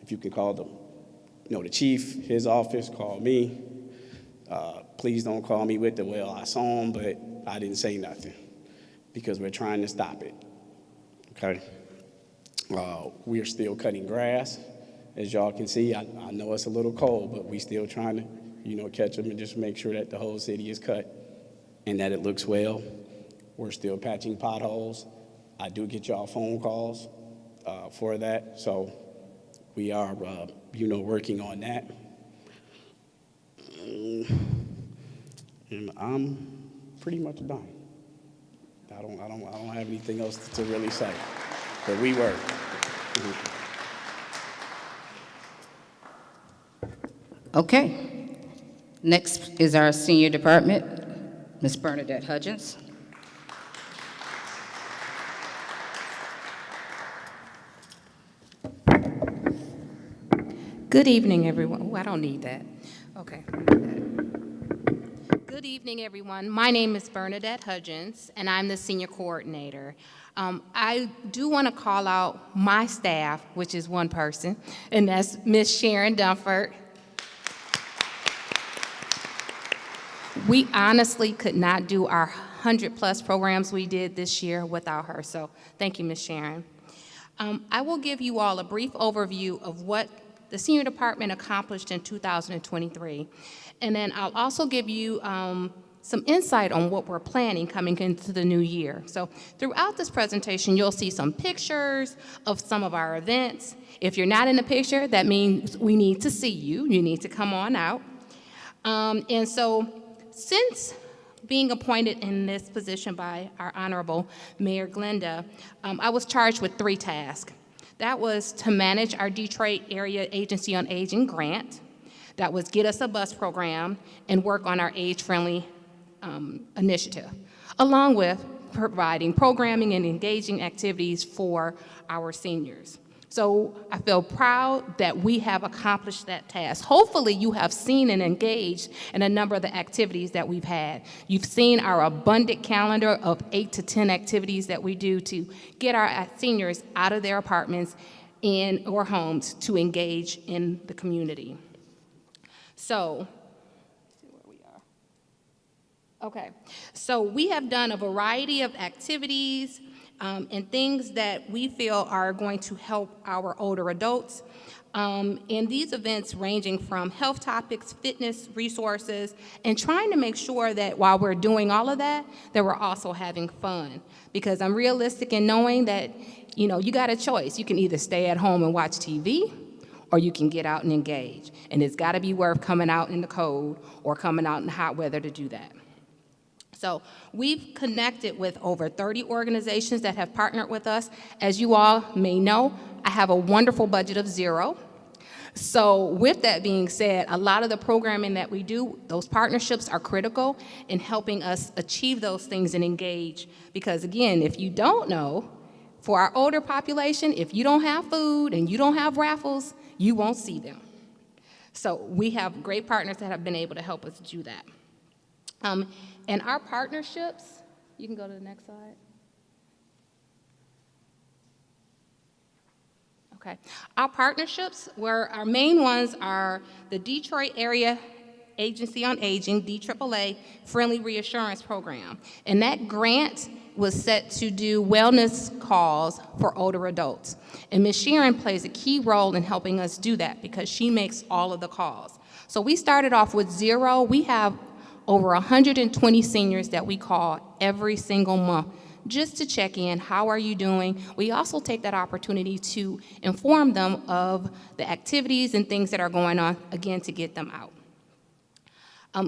If you can call the chief, his office, call me. Please don't call me with I saw him, but I didn't say nothing, because we're trying to stop it, okay? We're still cutting grass. As y'all can see, I know it's a little cold, but we still trying to, catch them and just make sure that the whole city is cut and that it looks well. We're still patching potholes. I do get y'all phone calls for that, so we are, working on that. And I'm pretty much done. I don't have anything else to really say, but we work. Okay. Next is our senior department, Ms. Bernadette Hudgens. Good evening, everyone. Oh, I don't need that. Okay. Good evening, everyone. My name is Bernadette Hudgens, and I'm the senior coordinator. I do want to call out my staff, which is one person, and that's Miss Sharon Dunford. We honestly could not do our 100-plus programs we did this year without her, so thank you, Miss Sharon. I will give you all a brief overview of what the senior department accomplished in 2023, and then I'll also give you some insight on what we're planning coming into the new year. So throughout this presentation, you'll see some pictures of some of our events. If you're not in the picture, that means we need to see you. You need to come on out. And so since being appointed in this position by our Honorable Mayor Glenda, I was charged with 3 tasks. That was to manage our Detroit Area Agency on Aging grant. That was get us a bus program and work on our age-friendly initiative, along with providing programming and engaging activities for our seniors. So I feel proud that we have accomplished that task. Hopefully you have seen and engaged in a number of the activities that we've had. You've seen our abundant calendar of 8 to 10 activities that we do to get our seniors out of their apartments or homes to engage in the community. So, let's see where we are. Okay, so we have done a variety of activities and things that we feel are going to help our older adults. And these events ranging from health topics, fitness resources, and trying to make sure that while we're doing all of that we're also having fun. Because I'm realistic in knowing that, you got a choice. You can either stay at home and watch TV, or you can get out and engage. And it's got to be worth coming out in the cold or coming out in the hot weather to do that. So we've connected with over 30 organizations that have partnered with us. As you all may know, I have a wonderful budget of zero. So with that being said, a lot of the programming that we do, those partnerships are critical in helping us achieve those things and engage. Because again, if you don't know, for our older population, if you don't have food and you don't have raffles, you won't see them. So we have great partners that have been able to help us do that. And our partnerships, you can go to the next slide. Okay. Our partnerships, where our main ones are the Detroit Area Agency on Aging, DAAA, Friendly Reassurance Program. And that grant was set to do wellness calls for older adults. And Ms. Sharon plays a key role in helping us do that because she makes all of the calls. So we started off with zero. We have over 120 seniors that we call every single month just to check in. How are you doing? We also take that opportunity to inform them of the activities and things that are going on, again, to get them out.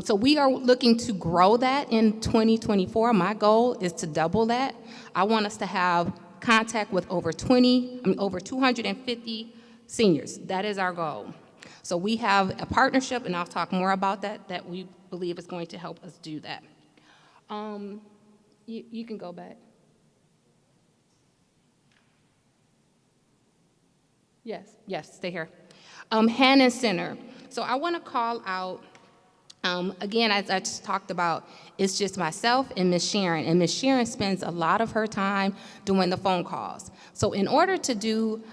So we are looking to grow that in 2024. My goal is to double that. I want us to have contact with over 250 seniors. That is our goal. So we have a partnership, and I'll talk more about that we believe is going to help us do that. You can go back. Yes, stay here. Hannon Center. So I want to call out, again, as I just talked about, it's just myself and Ms. Sharon, and Ms. Sharon spends a lot of her time doing the phone calls. So in order to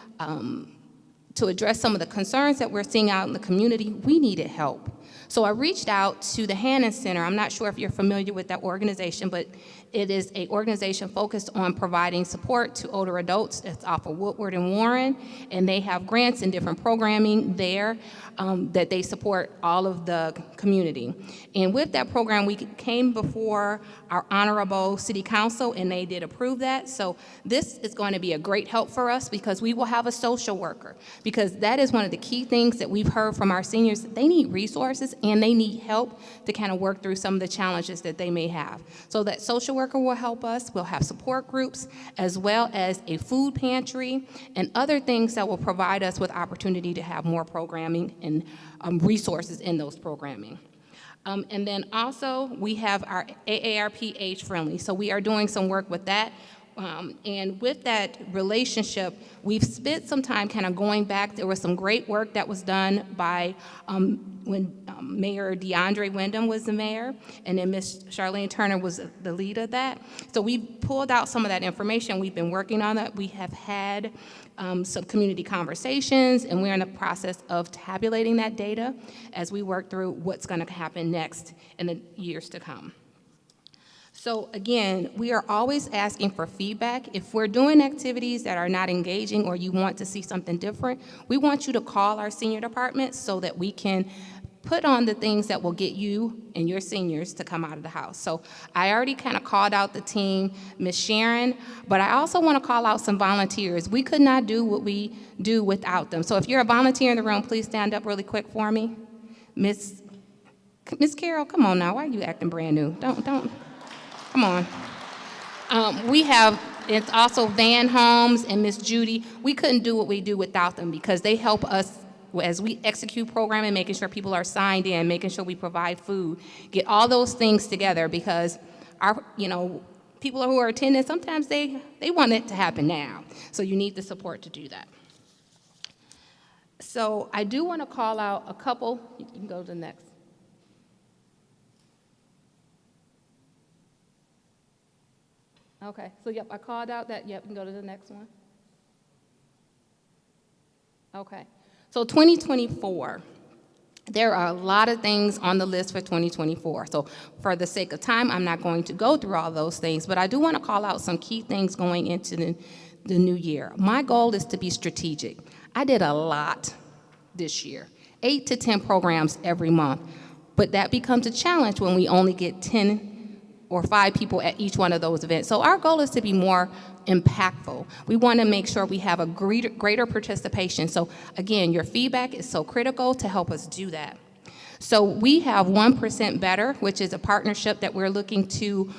address some of the concerns that we're seeing out in the community, we needed help. So I reached out to the Hannon Center. I'm not sure if you're familiar with that organization, but it is an organization focused on providing support to older adults. It's off of Woodward and Warren, and they have grants and different programming there that they support all of the community. And with that program, we came before our honorable city council, and they did approve that. So this is going to be a great help for us because we will have a social worker, because that is one of the key things that we've heard from our seniors. They need resources and they need help to kind of work through some of the challenges that they may have. So that social worker will help us. We'll have support groups as well as a food pantry and other things that will provide us with opportunity to have more programming and resources in those programming. And then also we have our AARP Age Friendly. So we are doing some work with that. And with that relationship, we've spent some time kind of going back. There was some great work that was done by when Mayor DeAndre Wyndham was the mayor, and then Ms. Charlene Turner was the lead of that. So we pulled out some of that information. We've been working on that. We have had some community conversations, and we're in the process of tabulating that data as we work through what's going to happen next in the years to come. So again, we are always asking for feedback. If we're doing activities that are not engaging or you want to see something different, we want you to call our senior department so that we can put on the things that will get you and your seniors to come out of the house. So I already kind of called out the team, Ms. Sharon, but I also want to call out some volunteers. We could not do what we do without them. So if you're a volunteer in the room, please stand up really quick for me. Miss Carol, come on now. Why are you acting brand new? Don't. Come on. We have, it's also Van Holmes and Miss Judy. We couldn't do what we do without them because they help us as we execute programming, making sure people are signed in, making sure we provide food, get all those things together because our, people who are attending, sometimes they want it to happen now. So you need the support to do that. So I do want to call out a couple. You can go to the next. Okay, so yep, I called out that, yep, you can go to the next one. Okay, so 2024, there are a lot of things on the list for 2024. So for the sake of time, I'm not going to go through all those things, but I do want to call out some key things going into the new year. My goal is to be strategic. I did a lot this year, 8 to 10 programs every month, but that becomes a challenge when we only get 10 or 5 people at each one of those events. So our goal is to be more impactful. We want to make sure we have a greater participation. So again, your feedback is so critical to help us do that. So we have 1% Better, which is a partnership that we're looking to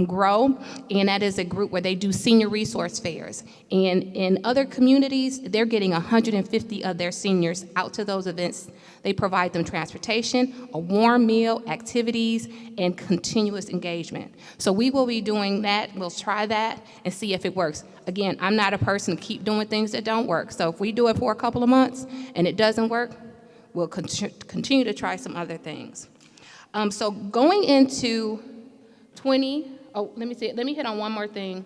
grow, and that is a group where they do senior resource fairs. And in other communities, they're getting 150 of their seniors out to those events. They provide them transportation, a warm meal, activities, and continuous engagement. So we will be doing that. We'll try that and see if it works. Again, I'm not a person to keep doing things that don't work. So if we do it for a couple of months and it doesn't work, we'll continue to try some other things. So going into let me hit on one more thing.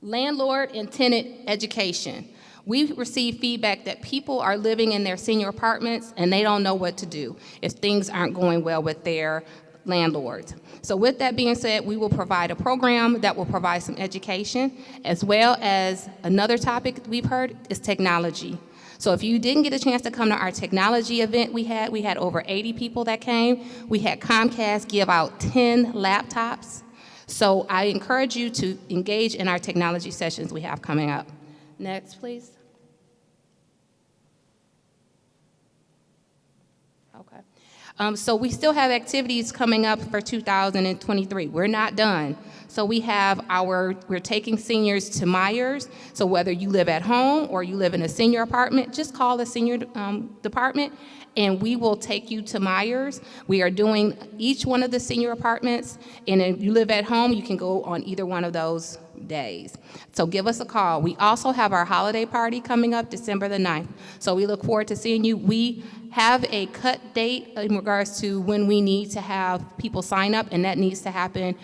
Landlord and tenant education. We receive feedback that people are living in their senior apartments and they don't know what to do if things aren't going well with their landlords. So with that being said, we will provide a program that will provide some education, as well as another topic we've heard is technology. So if you didn't get a chance to come to our technology event we had over 80 people that came. We had Comcast give out 10 laptops. So I encourage you to engage in our technology sessions we have coming up. Next, please. Okay. So we still have activities coming up for 2023. We're not done. So we're taking seniors to Myers. So whether you live at home or you live in a senior apartment, just call the senior department and we will take you to Myers. We are doing each one of the senior apartments, and if you live at home, you can go on either one of those days. So give us a call. We also have our holiday party coming up December the 9th. So we look forward to seeing you. We have a cut date in regards to when we need to have people sign up, and that needs to happen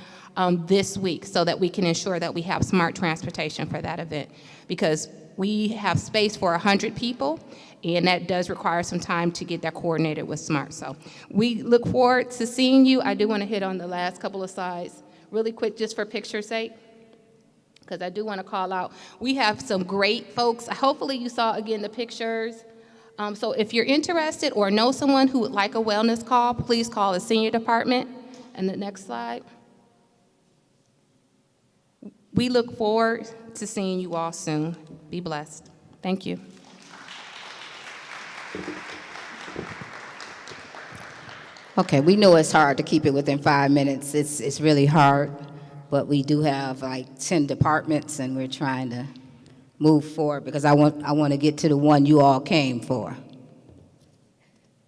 this week so that we can ensure that we have smart transportation for that event, because we have space for 100 people, and that does require some time to get that coordinated with SMART. So we look forward to seeing you. I do want to hit on the last couple of slides really quick just for picture's sake, because I do want to call out. We have some great folks. Hopefully you saw, again, the pictures. So if you're interested or know someone who would like a wellness call, please call the senior department. And the next slide. We look forward to seeing you all soon. Be blessed. Thank you. Okay, we know it's hard to keep it within 5 minutes. It's really hard, but we do have like 10 departments, and we're trying to move forward because I want to get to the one you all came for.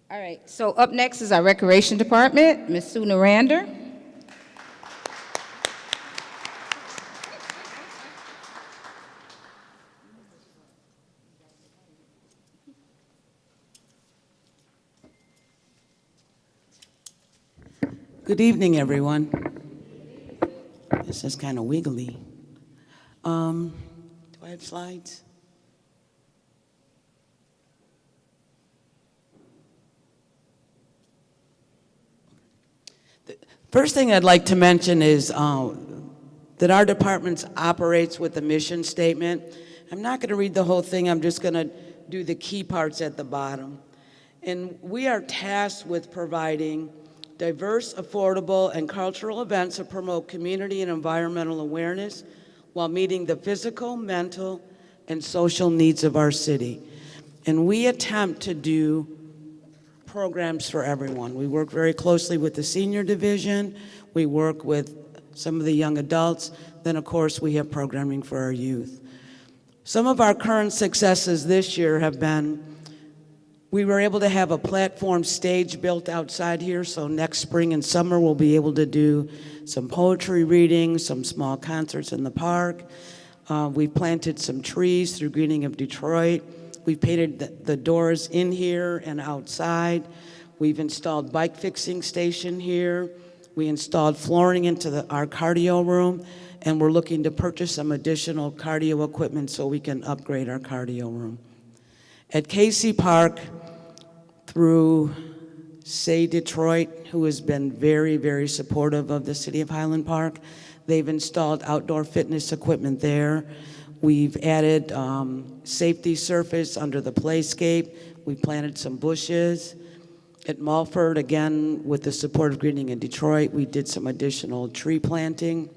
All right, so up next is our Recreation Department, Ms. Sue Narander. Good evening, everyone. This is kind of wiggly. Do I have slides? The first thing I'd like to mention is that our department operates with a mission statement. I'm not going to read the whole thing. I'm just going to do the key parts at the bottom. And we are tasked with providing diverse, affordable, and cultural events that promote community and environmental awareness while meeting the physical, mental, and social needs of our city. And we attempt to do programs for everyone. We work very closely with the senior division. We work with some of the young adults. Then, of course, we have programming for our youth. Some of our current successes this year have been, we were able to have a platform stage built outside here, so next spring and summer we'll be able to do some poetry readings, some small concerts in the park. We've planted some trees through Greening of Detroit. We've painted the doors in here and outside. We've installed bike fixing station here. We installed flooring into our cardio room, and we're looking to purchase some additional cardio equipment so we can upgrade our cardio room. At Casey Park, through Say Detroit, who has been very, very supportive of the city of Highland Park, they've installed outdoor fitness equipment there. We've added safety surface under the playscape. We planted some bushes. At Mulford, again, with the support of Greening in Detroit, we did some additional tree planting.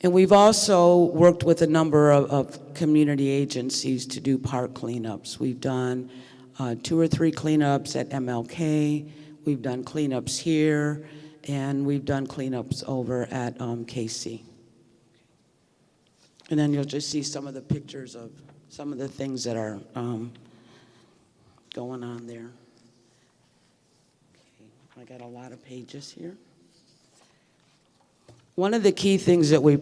And we've also worked with a number of community agencies to do park cleanups. We've done 2 or 3 cleanups at MLK, we've done cleanups here, and we've done cleanups over at KC. And then you'll just see some of the pictures of some of the things that are going on there. Okay, I got a lot of pages here. One of the key things that we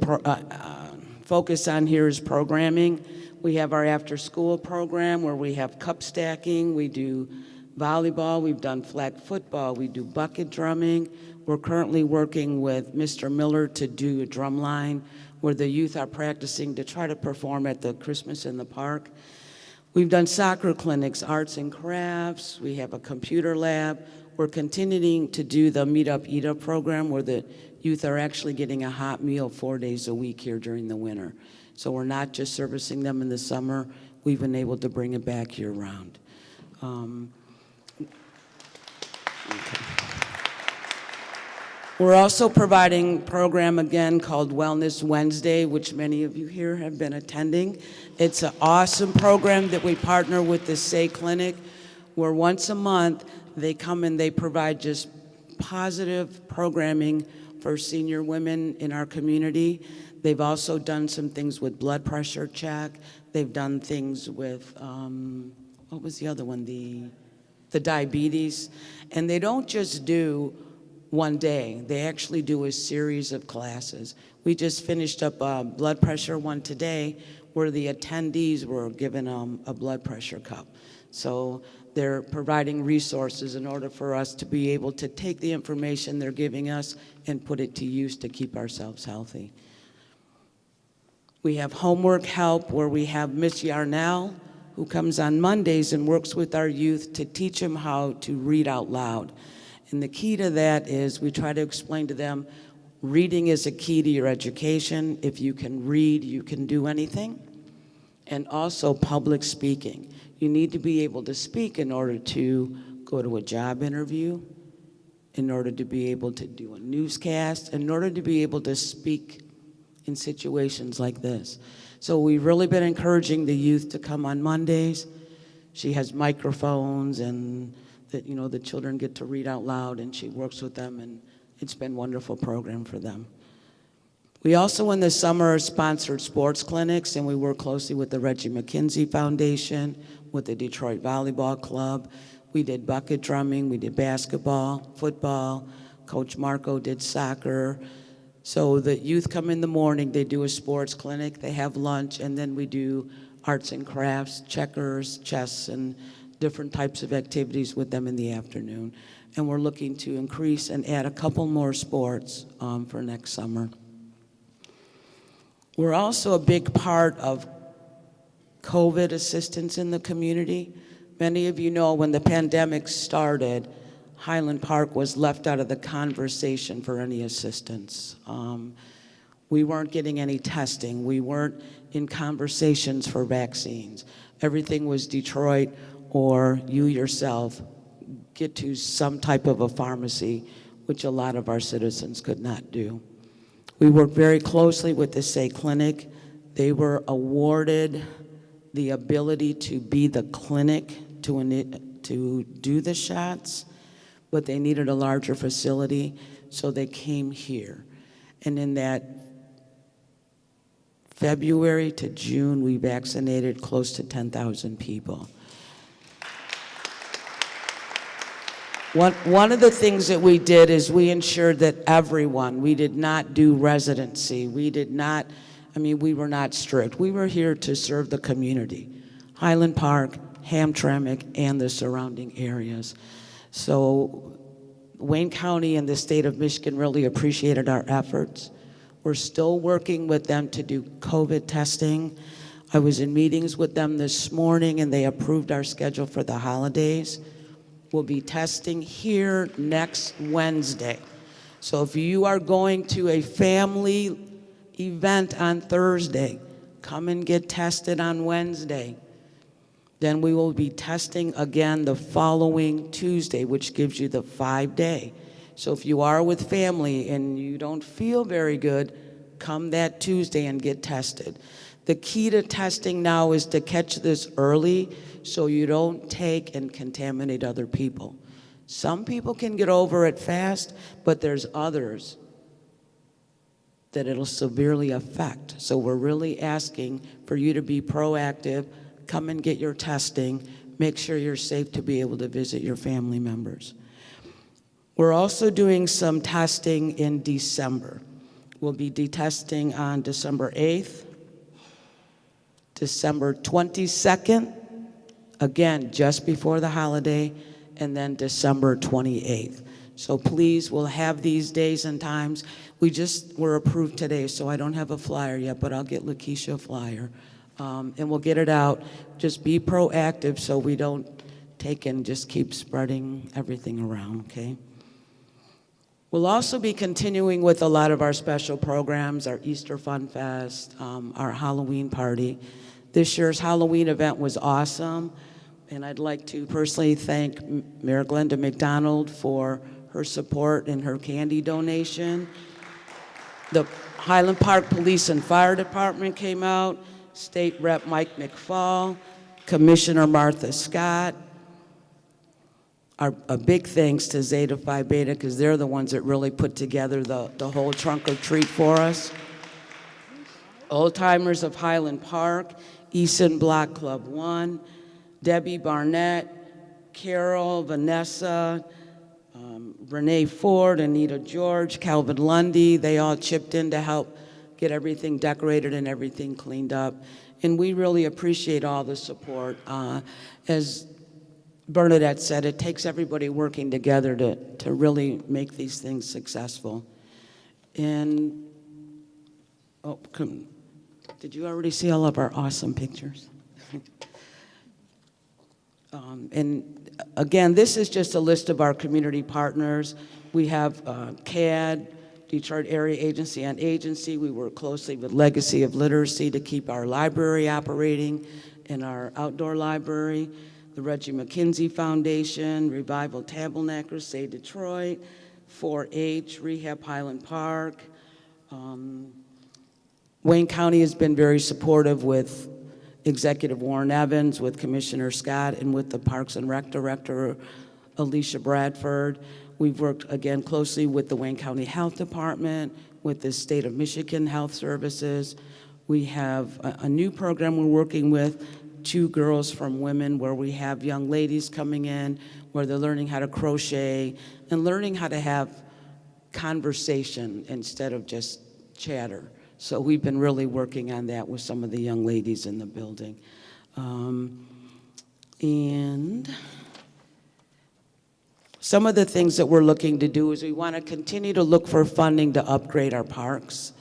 focus on here is programming. We have our after-school program where we have cup stacking, we do volleyball, we've done flag football, we do bucket drumming. We're currently working with Mr. Miller to do a drum line where the youth are practicing to try to perform at the Christmas in the Park. We've done soccer clinics, arts and crafts, we have a computer lab. We're continuing to do the Meet Up, Eat Up program where the youth are actually getting a hot meal 4 days a week here during the winter. So we're not just servicing them in the summer, we've been able to bring it back year round. Okay. We're also providing a program again called Wellness Wednesday, which many of you here have been attending. It's an awesome program that we partner with the Say Clinic, where once a month they come and they provide just positive programming for senior women in our community. They've also done some things with blood pressure check. They've done things with, what was the other one? The diabetes. And they don't just do one day. They actually do a series of classes. We just finished up a blood pressure one today where the attendees were given a blood pressure cup. So they're providing resources in order for us to be able to take the information they're giving us and put it to use to keep ourselves healthy. We have homework help where we have Miss Yarnell, who comes on Mondays and works with our youth to teach them how to read out loud. And the key to that is we try to explain to them, reading is a key to your education. If you can read, you can do anything. And also public speaking. You need to be able to speak in order to go to a job interview, in order to be able to do a newscast, in order to be able to speak in situations like this. So we've really been encouraging the youth to come on Mondays. She has microphones and the children get to read out loud and she works with them and it's been a wonderful program for them. We also in the summer sponsored sports clinics and we work closely with the Reggie McKenzie Foundation, with the Detroit Volleyball Club. We did bucket drumming, we did basketball, football, Coach Marco did soccer. So the youth come in the morning, they do a sports clinic, they have lunch, and then we do arts and crafts, checkers, chess, and different types of activities with them in the afternoon. And we're looking to increase and add a couple more sports for next summer. We're also a big part of COVID assistance in the community. Many of you know when the pandemic started, Highland Park was left out of the conversation for any assistance. We weren't getting any testing. We weren't in conversations for vaccines. Everything was Detroit or you yourself get to some type of a pharmacy, which a lot of our citizens could not do. We worked very closely with the Say Clinic. They were awarded the ability to be the clinic to do the shots, but they needed a larger facility, so they came here. And in that February to June, we vaccinated close to 10,000 people. One of the things that we did is we ensured that everyone, we did not do residency. We were not strict. We were here to serve the community, Highland Park, Hamtramck, and the surrounding areas. So Wayne County and the state of Michigan really appreciated our efforts. We're still working with them to do COVID testing. I was in meetings with them this morning and they approved our schedule for the holidays. We'll be testing here next Wednesday. So if you are going to a family event on Thursday, come and get tested on Wednesday. Then we will be testing again the following Tuesday, which gives you the 5-day. So if you are with family and you don't feel very good, come that Tuesday and get tested. The key to testing now is to catch this early so you don't take and contaminate other people. Some people can get over it fast, but there's others that it'll severely affect. So we're really asking for you to be proactive, come and get your testing, make sure you're safe to be able to visit your family members. We're also doing some testing in December. We'll be detesting on December 8th, December 22nd, again, just before the holiday, and then December 28th. So please, we'll have these days and times. We just were approved today, so I don't have a flyer yet, but I'll get Lakeisha a flyer. And we'll get it out. Just be proactive so we don't take and just keep spreading everything around, okay? We'll also be continuing with a lot of our special programs, our Easter Fun Fest, our Halloween party. This year's Halloween event was awesome, and I'd like to personally thank Mayor Glenda McDonald for her support and her candy donation. The Highland Park Police and Fire Department came out, State Rep Mike McFall, Commissioner Martha Scott. A big thanks to Zeta Phi Beta, because they're the ones that really put together the whole trunk or treat for us. Old Timers of Highland Park, Easton Block Club 1, Debbie Barnett, Carol, Vanessa, Renee Ford, Anita George, Calvin Lundy, they all chipped in to help get everything decorated and everything cleaned up. And we really appreciate all the support. As Bernadette said, it takes everybody working together to really make these things successful. And, did you already see all of our awesome pictures? And again, this is just a list of our community partners. We have CAD, Detroit Area Agency on Agency. We work closely with Legacy of Literacy to keep our library operating and our outdoor library. The Reggie McKinsey Foundation, Revival Tabernacle, Say Detroit, 4-H, Rehab Highland Park. Wayne County has been very supportive with Executive Warren Evans, with Commissioner Scott, and with the Parks and Rec Director, Alicia Bradford. We've worked, again, closely with the Wayne County Health Department, with the State of Michigan Health Services. We have a new program we're working with, Two Girls from Women, where we have young ladies coming in, where they're learning how to crochet and learning how to have conversation instead of just chatter. So we've been really working on that with some of the young ladies in the building. And some of the things that we're looking to do is we want to continue to look for funding to upgrade our parks.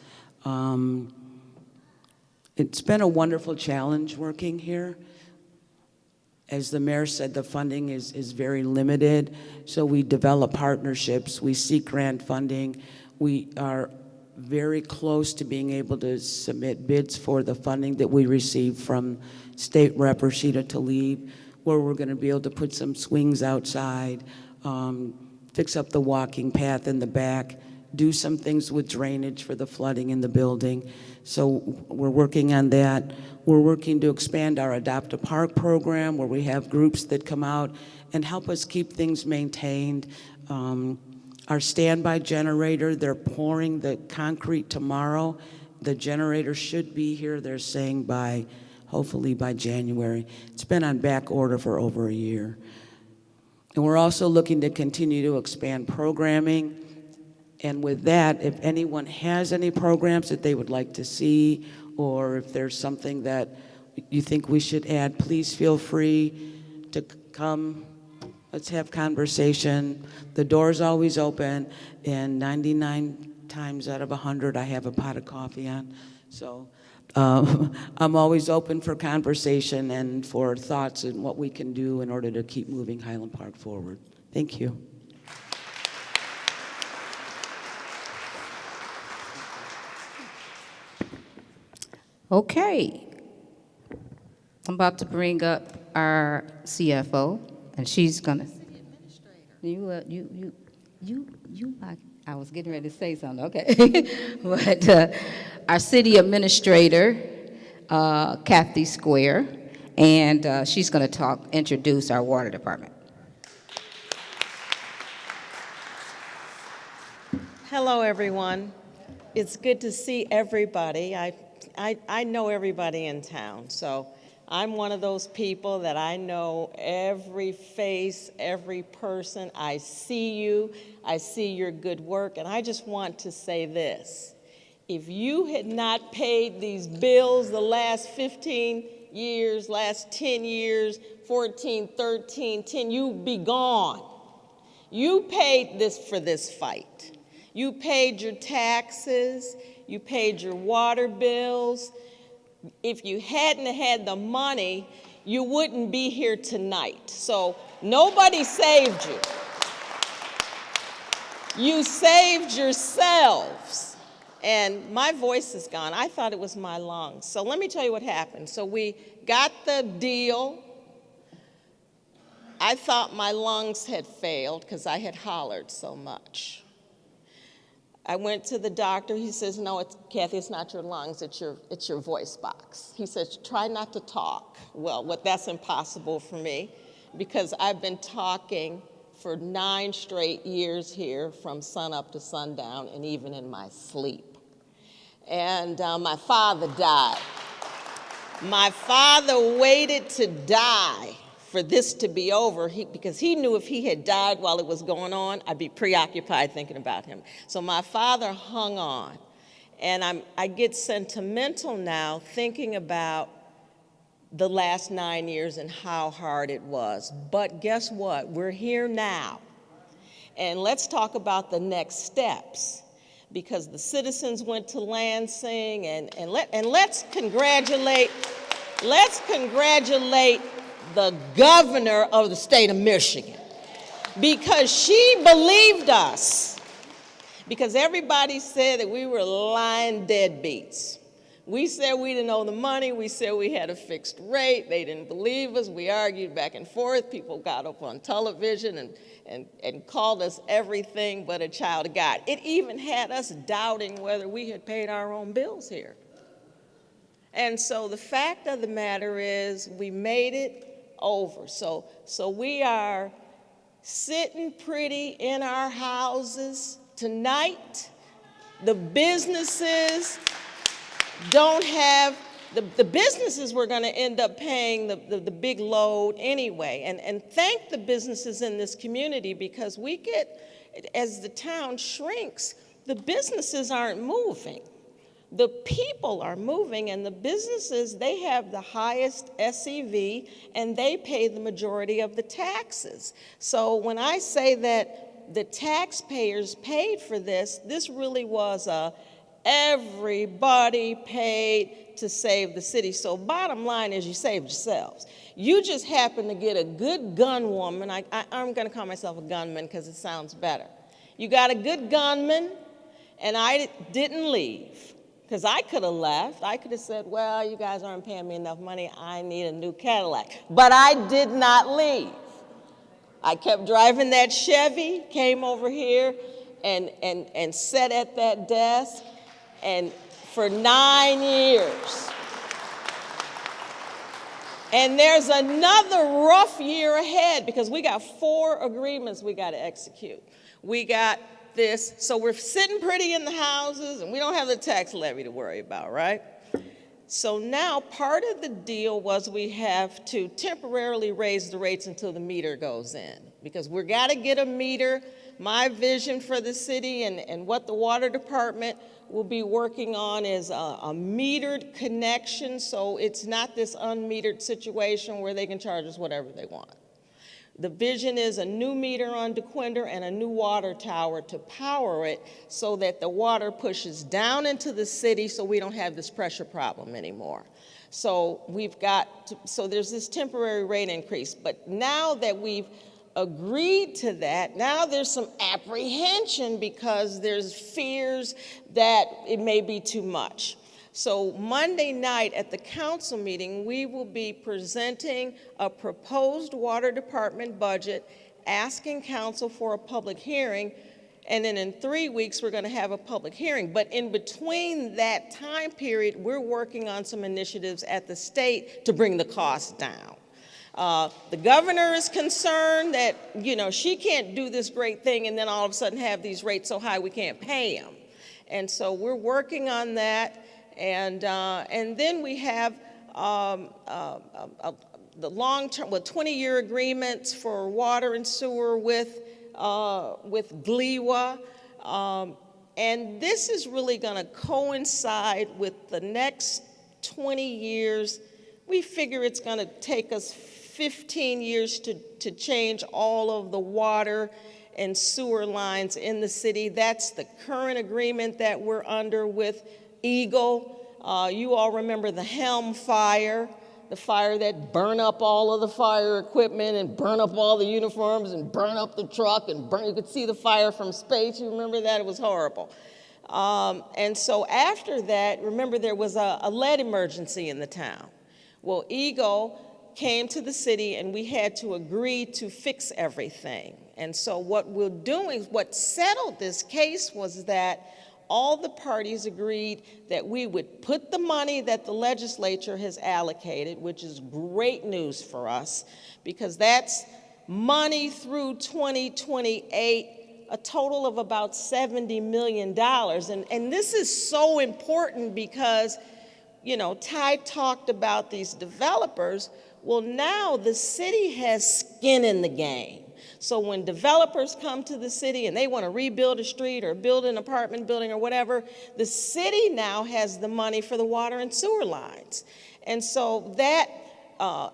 It's been a wonderful challenge working here. As the mayor said, the funding is very limited, so we develop partnerships, we seek grant funding. We are very close to being able to submit bids for the funding that we receive from State Rep Rashida Tlaib, where we're going to be able to put some swings outside, fix up the walking path in the back, do some things with drainage for the flooding in the building. So we're working on that. We're working to expand our Adopt a Park program, where we have groups that come out and help us keep things maintained. Our standby generator, they're pouring the concrete tomorrow. The generator should be here, they're saying hopefully by January. It's been on back order for over a year. And we're also looking to continue to expand programming. And with that, if anyone has any programs that they would like to see, or if there's something that you think we should add, please feel free to come. Let's have conversation. The door's always open, and 99 times out of 100, I have a pot of coffee on. So I'm always open for conversation and for thoughts on what we can do in order to keep moving Highland Park forward. Thank you. Okay. I'm about to bring up our CFO, and she's gonna. I was getting ready to say something. Okay, but our city administrator, Kathy Square, and she's gonna introduce our water department. Hello, everyone. It's good to see everybody. I know everybody in town, so I'm one of those people that I know every face, every person. I see you. I see your good work, and I just want to say this. If you had not paid these bills the last 15 years, last 10 years, 14, 13, 10, you'd be gone. You paid this for this fight. You paid your taxes, you paid your water bills. If you hadn't had the money, you wouldn't be here tonight. So nobody saved you. You saved yourselves. And my voice is gone. I thought it was my lungs. So let me tell you what happened. So we got the deal. I thought my lungs had failed because I had hollered so much. I went to the doctor. He says, no, Kathy, it's not your lungs, it's your voice box. He says, try not to talk. Well, that's impossible for me because I've been talking for 9 straight years here from sun up to sundown and even in my sleep. And my father died. My father waited to die for this to be over, because he knew if he had died while it was going on, I'd be preoccupied thinking about him. So my father hung on, and I get sentimental now thinking about the last 9 years and how hard it was. But guess what? We're here now, and let's talk about the next steps, because the citizens went to Lansing, and let's congratulate the governor of the state of Michigan, because she believed us, because everybody said that we were lying deadbeats. We said we didn't owe the money. We said we had a fixed rate. They didn't believe us. We argued back and forth. People got up on television and called us everything but a child of God. It even had us doubting whether we had paid our own bills here. And so the fact of the matter is we made it over. So we are sitting pretty in our houses tonight. The businesses don't have, the businesses were going to end up paying the big load anyway. And thank the businesses in this community, because we get, as the town shrinks, the businesses aren't moving. The people are moving, and the businesses, they have the highest SEV, and they pay the majority of the taxes. So when I say that the taxpayers paid for this, this really was everybody paid to save the city. So bottom line is you saved yourselves. You just happen to get a good gun woman. I'm going to call myself a gunman because it sounds better. You got a good gunman, and I didn't leave. Because I could have left. I could have said, well, you guys aren't paying me enough money. I need a new Cadillac. But I did not leave. I kept driving that Chevy, came over here, and sat at that desk, and for 9 years. And there's another rough year ahead, because we got 4 agreements we got to execute. We got this, so we're sitting pretty in the houses, and we don't have the tax levy to worry about, right? So now part of the deal was we have to temporarily raise the rates until the meter goes in, because we've got to get a meter. My vision for the city and what the water department will be working on is a metered connection, so it's not this unmetered situation where they can charge us whatever they want. The vision is a new meter on DeQuinder and a new water tower to power it so that the water pushes down into the city so we don't have this pressure problem anymore. So so there's this temporary rate increase. But now that we've agreed to that, now there's some apprehension because there's fears that it may be too much. So Monday night at the council meeting, we will be presenting a proposed water department budget, asking council for a public hearing, and then in 3 weeks, we're going to have a public hearing. But in between that time period, we're working on some initiatives at the state to bring the costs down. The governor is concerned that, she can't do this great thing and then all of a sudden have these rates so high we can't pay them. And so we're working on that. And then we have the long-term, 20-year agreements for water and sewer with GLEWA. And this is really going to coincide with the next 20 years. We figure it's going to take us 15 years to change all of the water and sewer lines in the city. That's the current agreement that we're under with Eagle. You all remember the Helm fire, the fire that burned up all of the fire equipment and burned up all the uniforms and burned up the truck and you could see the fire from space. You remember that? It was horrible. And so after that, remember there was a lead emergency in the town. Well, Eagle came to the city and we had to agree to fix everything. And so what we're doing, what settled this case was that all the parties agreed that we would put the money that the legislature has allocated, which is great news for us, because that's money through 2028, a total of about $70 million. And this is so important because, Ty talked about these developers. Well, now the city has skin in the game. So when developers come to the city and they want to rebuild a street or build an apartment building or whatever, the city now has the money for the water and sewer lines. And so that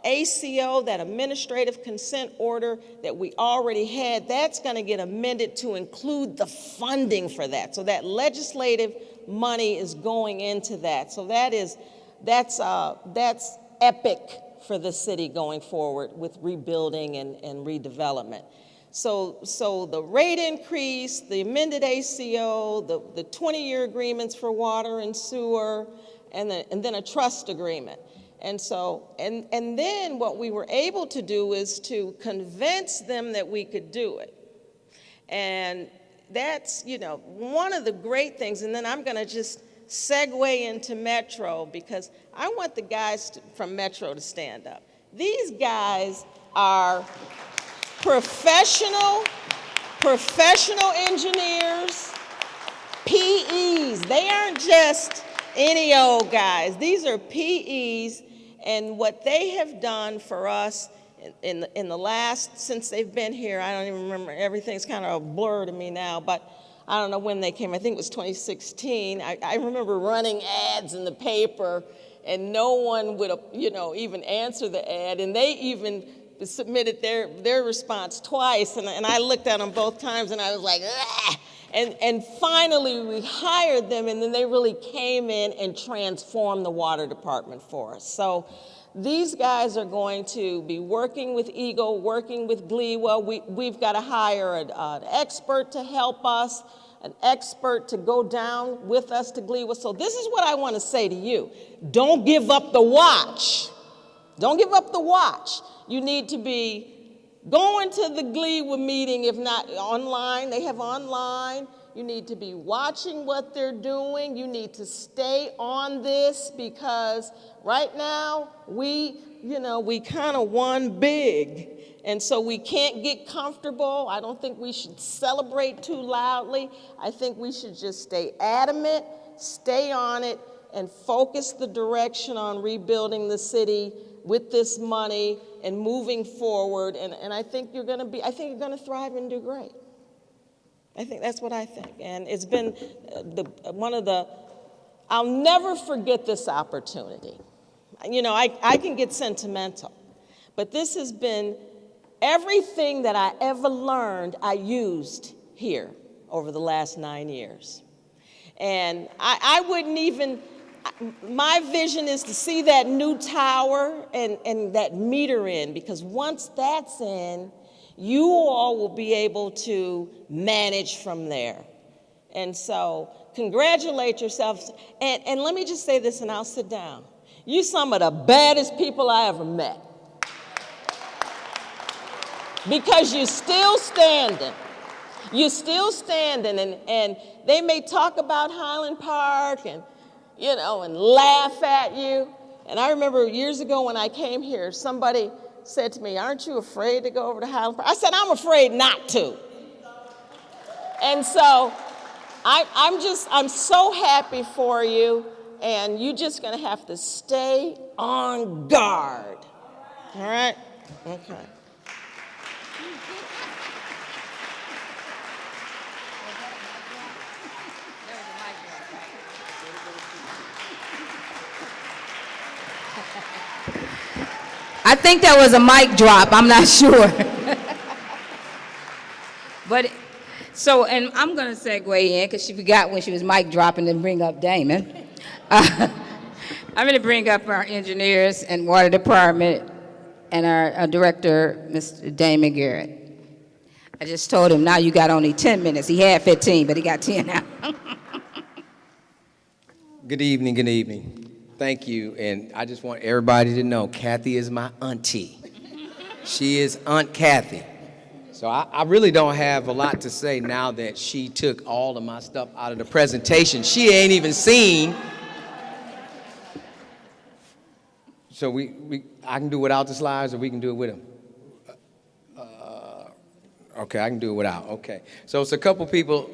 ACO, that administrative consent order that we already had, that's going to get amended to include the funding for that. So that legislative money is going into that. So that's epic for the city going forward with rebuilding and redevelopment. So the rate increase, the amended ACO, the 20-year agreements for water and sewer, and then a trust agreement. And then what we were able to do is to convince them that we could do it. And that's, one of the great things. And then I'm going to just segue into Metro because I want the guys from Metro to stand up. These guys are professional engineers, PEs. They aren't just any old guys. These are PEs, and what they have done for us in the last, since they've been here, I don't even remember, everything's kind of a blur to me now, but I don't know when they came. I think it was 2016. I remember running ads in the paper, and no one would, even answer the ad. And they even submitted their response twice. And I looked at them both times, and I was like, ah! And finally, we hired them, and then they really came in and transformed the water department for us. So these guys are going to be working with Eagle, working with GLEWA. We've got to hire an expert to help us, an expert to go down with us to GLEWA. So this is what I want to say to you. Don't give up the watch. Don't give up the watch. You need to be going to the GLEWA meeting, if not online. They have online. You need to be watching what they're doing. You need to stay on this because right now we kind of won big. And so we can't get comfortable. I don't think we should celebrate too loudly. I think we should just stay adamant, stay on it, and focus the direction on rebuilding the city with this money and moving forward. And I think you're going to thrive and do great. I think that's what I think. And it's been I'll never forget this opportunity. I can get sentimental, but this has been everything that I ever learned I used here over the last 9 years. And I wouldn't even, my vision is to see that new tower and that meter in, because once that's in, you all will be able to manage from there. And so congratulate yourselves. And let me just say this, and I'll sit down. You some of the baddest people I ever met. Because you're still standing. You're still standing, and they may talk about Highland Park and, you know, and laugh at you. And I remember years ago when I came here, somebody said to me, "Aren't you afraid to go over to Highland Park?" I said, "I'm afraid not to." And so I'm so happy for you, and you're just gonna have to stay on guard. All right? Okay. I think that was a mic drop. I'm not sure. But so, and I'm going to segue in because she forgot when she was mic dropping to bring up Damon. I'm going to bring up our engineers and water department and our director, Mr. Damon Garrett. I just told him now you got only 10 minutes. He had 15, but he got 10 now. Good evening, good evening. Thank you, and I just want everybody to know Kathy is my auntie. She is Aunt Kathy. So I really don't have a lot to say now that she took all of my stuff out of the presentation. She ain't even seen. So I can do without the slides, or we can do it with them. Okay, I can do it without. Okay, so it's a couple people.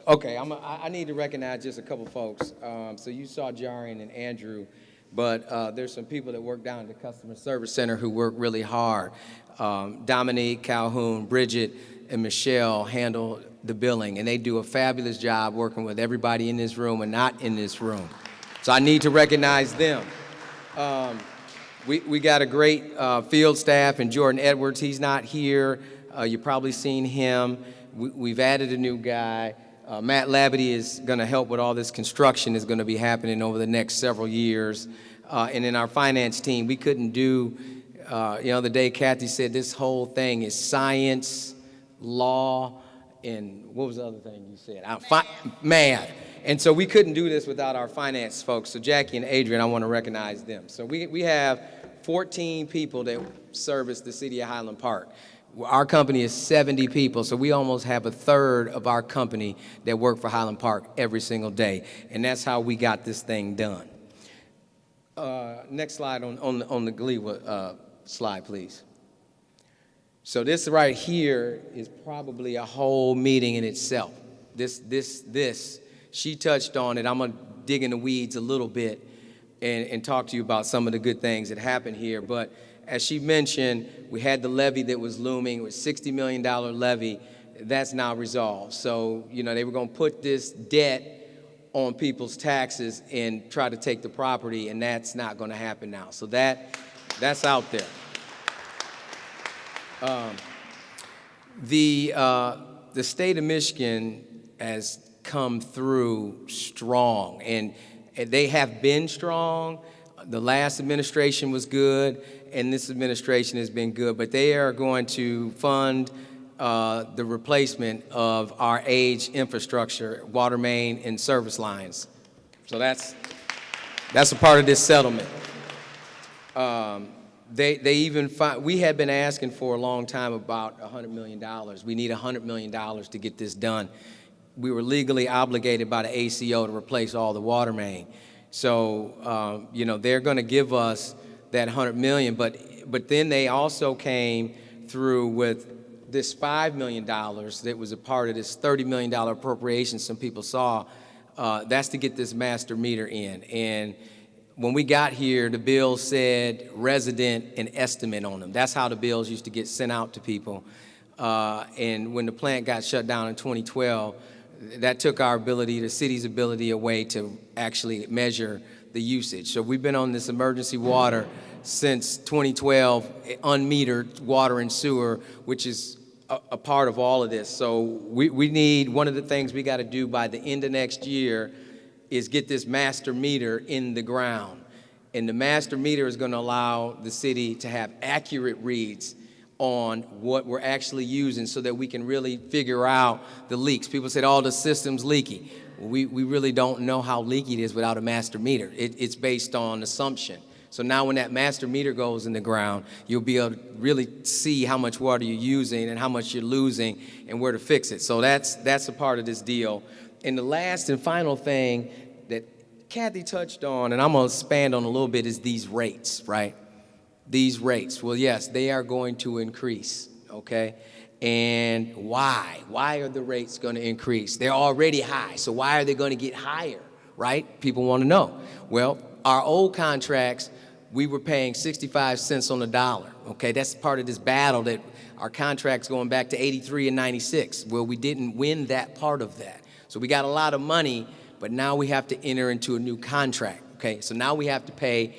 Okay, I need to recognize just a couple folks. So you saw Jarian and Andrew, but there's some people that work down at the Customer Service Center who work really hard. Dominique, Calhoun, Bridget, and Michelle handle the billing, and they do a fabulous job working with everybody in this room and not in this room. So I need to recognize them. We got a great field staff, and Jordan Edwards, he's not here. You've probably seen him. We've added a new guy. Matt Labadie is going to help with all this construction that's going to be happening over the next several years. And in our finance team, we couldn't do, the day Kathy said this whole thing is science, law, and what was the other thing you said? Math. And so we couldn't do this without our finance folks. So Jackie and Adrian, I want to recognize them. So we have 14 people that service the city of Highland Park. Our company is 70 people, so we almost have a third of our company that work for Highland Park every single day, and that's how we got this thing done. Next slide on the GLEWA slide, please. So this right here is probably a whole meeting in itself. This, she touched on it. I'm gonna dig in the weeds a little bit and talk to you about some of the good things that happened here, but as she mentioned, we had the levy that was looming. It was a $60 million levy. That's now resolved. So, they were going to put this debt on people's taxes and try to take the property, and that's not going to happen now. So that's out there. The state of Michigan has come through strong, and they have been strong. The last administration was good, and this administration has been good, but they are going to fund the replacement of our aged infrastructure, water main and service lines. So that's a part of this settlement. They even we had been asking for a long time about $100 million. We need $100 million to get this done. We were legally obligated by the ACO to replace all the water main. So, they're going to give us that $100 million, but then they also came through with this $5 million that was a part of this $30 million appropriation some people saw. That's to get this master meter in. And when we got here, the bill said resident and estimate on them. That's how the bills used to get sent out to people. And when the plant got shut down in 2012, that took our ability, the city's ability away to actually measure the usage. So we've been on this emergency water since 2012, unmetered water and sewer, which is a part of all of this. So we need, one of the things we got to do by the end of next year is get this master meter in the ground. And the master meter is going to allow the city to have accurate reads on what we're actually using so that we can really figure out the leaks. People said, oh, the system's leaky. we really don't know how leaky it is without a master meter. It's based on assumption. So now when that master meter goes in the ground, you'll be able to really see how much water you're using and how much you're losing and where to fix it. So that's a part of this deal. And the last and final thing that Kathy touched on, and I'm going to expand on a little bit, is these rates, right? These rates. Well, yes, they are going to increase, okay? And why? Why are the rates going to increase? They're already high, so why are they going to get higher, right? People want to know. Well, our old contracts, we were paying 65 cents on the dollar, okay? That's part of this battle that our contracts going back to 83 and 96. Well, we didn't win that part of that. So we got a lot of money, but now we have to enter into a new contract, okay? So now we have to pay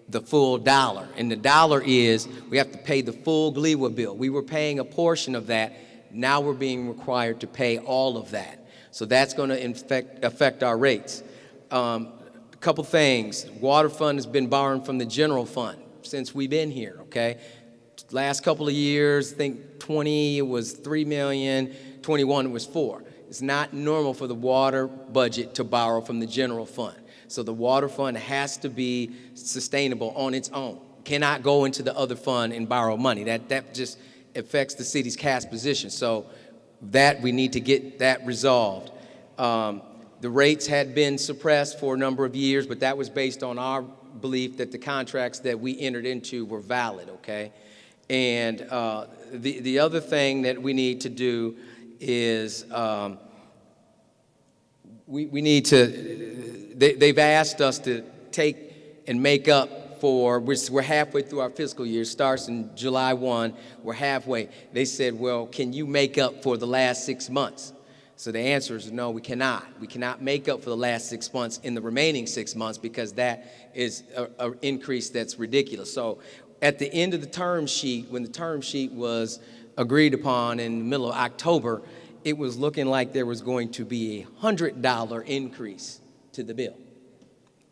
the full dollar. And the dollar is, we have to pay the full GLEWA bill. We were paying a portion of that. Now we're being required to pay all of that. So that's going to affect our rates. A couple things. Water fund has been borrowing from the general fund since we've been here, okay? Last couple of years, I think 20, it was 3 million, 21, it was 4. It's not normal for the water budget to borrow from the general fund. So the water fund has to be sustainable on its own. Cannot go into the other fund and borrow money. That just affects the city's cash position. So that we need to get that resolved. The rates had been suppressed for a number of years, but that was based on our belief that the contracts that we entered into were valid, okay? And the other thing that we need to do is we need to, they've asked us to take and make up for, we're halfway through our fiscal year, starts in July 1, we're halfway. They said, well, can you make up for the last 6 months? So the answer is no, we cannot. We cannot make up for the last 6 months in the remaining 6 months because that is an increase that's ridiculous. So at the end of the term sheet, when the term sheet was agreed upon in the middle of October, it was looking like there was going to be a $100 increase to the bill.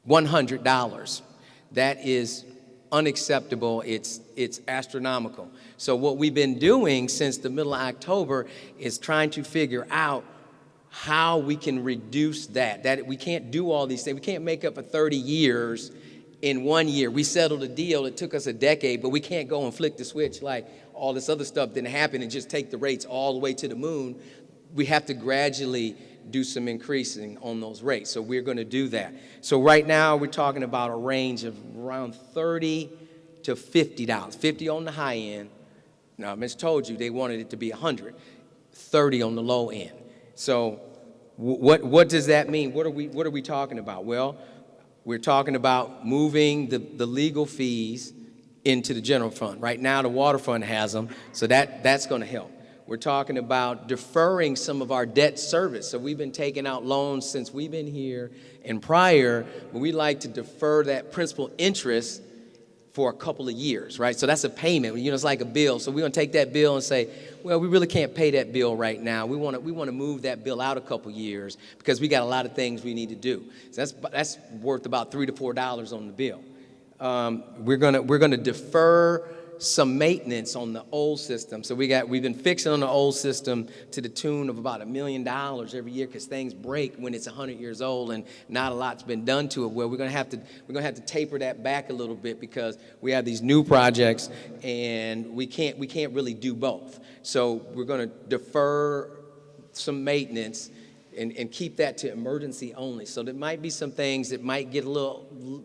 $100. That is unacceptable. It's astronomical. So what we've been doing since the middle of October is trying to figure out how we can reduce that. That we can't do all these things. We can't make up for 30 years in 1 year. We settled a deal. It took us a decade, but we can't go and flick the switch like all this other stuff didn't happen and just take the rates all the way to the moon. We have to gradually do some increasing on those rates. So we're going to do that. So right now we're talking about a range of around $30 to $50. 50 on the high end. Now, I just told you they wanted it to be 100. 30 on the low end. So what does that mean? What are we talking about? Well, we're talking about moving the legal fees into the general fund. Right now the water fund has them, so that's going to help. We're talking about deferring some of our debt service. So we've been taking out loans since we've been here and prior, but we like to defer that principal interest for a couple of years, right? So that's a payment. You know, it's like a bill. So we're going to take that bill and say, well, we really can't pay that bill right now. We want to move that bill out a couple years because we got a lot of things we need to do. So that's worth about $3 to $4 on the bill. We're gonna defer some maintenance on the old system. So we've been fixing on the old system to the tune of about $1 million every year because things break when it's 100 years old and not a lot's been done to it. Well, we're gonna have to taper that back a little bit because we have these new projects and we can't really do both. So we're gonna defer some maintenance and keep that to emergency only. So there might be some things that might get a little.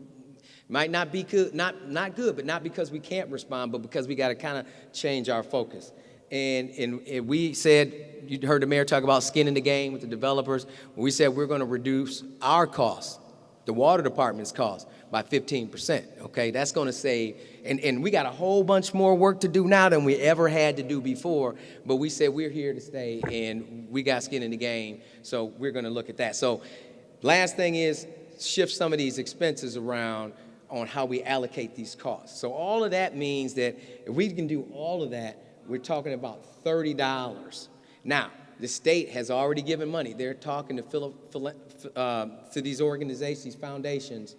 Might not be good, not good, but not because we can't respond, but because we got to kind of change our focus. And we said, you heard the mayor talk about skin in the game with the developers. We said we're going to reduce our costs, the water department's costs, by 15%. Okay, that's going to save. And we got a whole bunch more work to do now than we ever had to do before. But we said we're here to stay, and we got skin in the game, so we're going to look at that. So, last thing is shift some of these expenses around on how we allocate these costs. So all of that means that if we can do all of that, we're talking about $30. Now, the state has already given money. They're talking to these organizations, these foundations,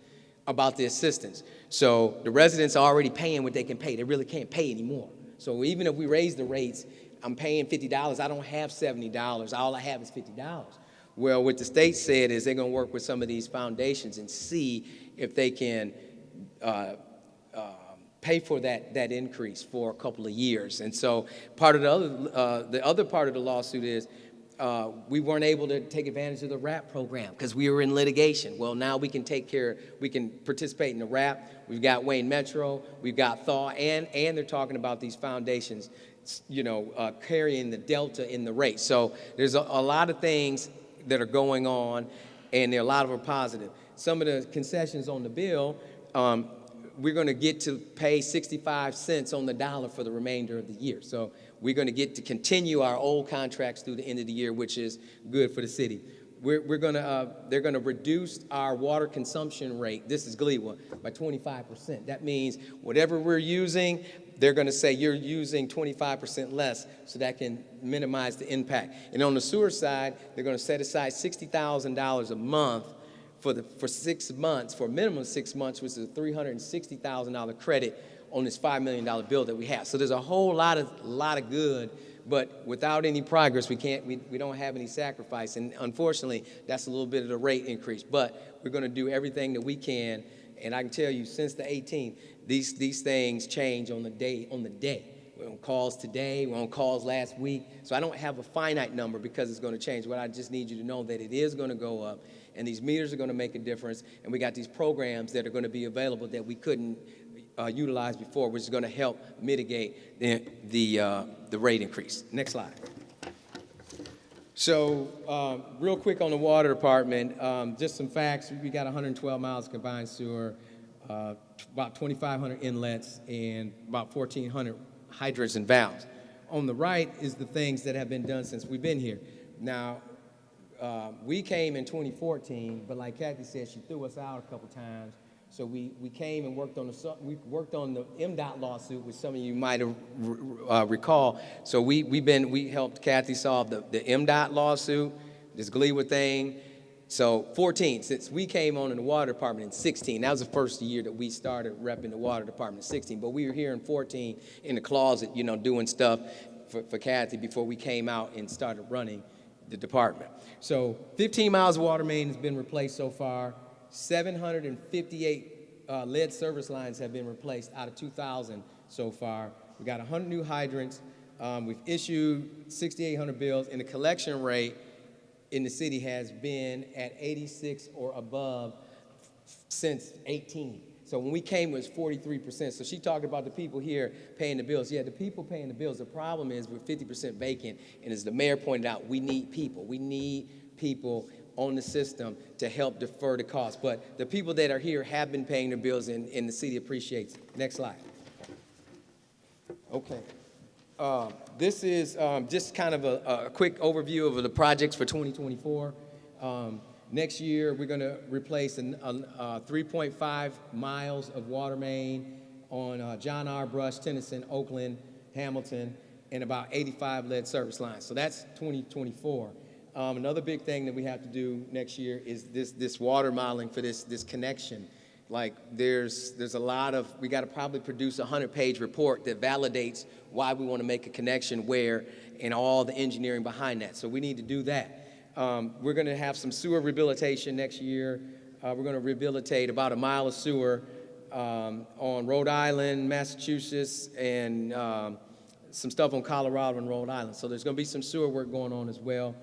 about the assistance. So the residents are already paying what they can pay. They really can't pay anymore. So even if we raise the rates, I'm paying $50. I don't have $70. All I have is $50. Well, what the state said is they're going to work with some of these foundations and see if they can pay for that increase for a couple of years. And so part of the other part of the lawsuit is we weren't able to take advantage of the RAP program because we were in litigation. Well, now we can we can participate in the RAP. We've got Wayne Metro, we've got Thaw, and they're talking about these foundations, carrying the delta in the rate. So there's a lot of things that are going on, and a lot of them are positive. Some of the concessions on the bill, we're going to get to pay 65 cents on the dollar for the remainder of the year. So we're going to get to continue our old contracts through the end of the year, which is good for the city. They're going to reduce our water consumption rate, this is Gleewa, by 25%. That means whatever we're using, they're going to say you're using 25% less, so that can minimize the impact. And on the sewer side, they're going to set aside $60,000 a month for 6 months, for a minimum of 6 months, which is a $360,000 credit on this $5 million bill that we have. So there's a whole lot of good, but without any progress, we don't have any sacrifice. And unfortunately, that's a little bit of the rate increase. But we're going to do everything that we can. And I can tell you, since the 18th, these things change on the day. We're on calls today, we're on calls last week. So I don't have a finite number because it's going to change. But I just need you to know that it is going to go up, and these meters are going to make a difference. And we got these programs that are going to be available that we couldn't utilize before, which is going to help mitigate the rate increase. Next slide. So real quick on the water department, just some facts. We got 112 miles of combined sewer, about 2,500 inlets, and about 1,400 hydrants and valves. On the right is the things that have been done since we've been here. Now, we came in 2014, but like Kathy said, she threw us out a couple times. So we came and worked on the MDOT lawsuit, which some of you might recall. So we helped Kathy solve the MDOT lawsuit, this Gleewa thing. So 14, since we came on in the water department in 16, that was the first year that we started repping the water department in 16. But we were here in 14 in the closet, doing stuff for Kathy before we came out and started running the department. So 15 miles of water main has been replaced so far. 758 lead service lines have been replaced out of 2,000 so far. We got 100 new hydrants. We've issued 6,800 bills, and the collection rate in the city has been at 86 or above since 18. So when we came, it was 43%. So she talked about the people here paying the bills. Yeah, the people paying the bills. The problem is we're 50% vacant, and as the mayor pointed out, we need people. We need people on the system to help defer the cost. But the people that are here have been paying their bills, and the city appreciates it. Next slide. Okay. This is just kind of a quick overview of the projects for 2024. Next year, we're going to replace 3.5 miles of water main on John R. Brush, Tennyson, Oakland, Hamilton, and about 85 lead service lines. So that's 2024. Another big thing that we have to do next year is this water modeling for this connection. Like there's a lot of, we got to probably produce a 100-page report that validates why we want to make a connection where and all the engineering behind that. So we need to do that. We're going to have some sewer rehabilitation next year. We're going to rehabilitate about a mile of sewer on Rhode Island, Massachusetts, and some stuff on Colorado and Rhode Island. So there's going to be some sewer work going on as well.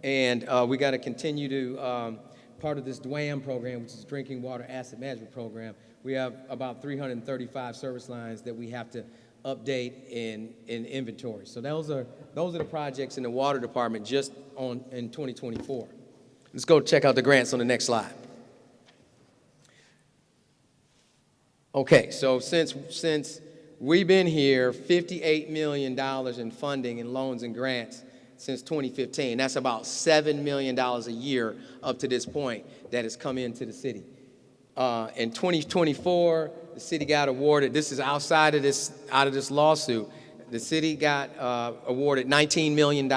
And we got to continue to, part of this DWAM program, which is Drinking Water Asset Management Program, we have about 335 service lines that we have to update in inventory. So those are the projects in the water department just in 2024. Let's go check out the grants on the next slide. Okay, so since we've been here, $58 million in funding and loans and grants since 2015. That's about $7 million a year up to this point that has come into the city. In 2024, the city got awarded, this is out of this lawsuit, the city got awarded $19 million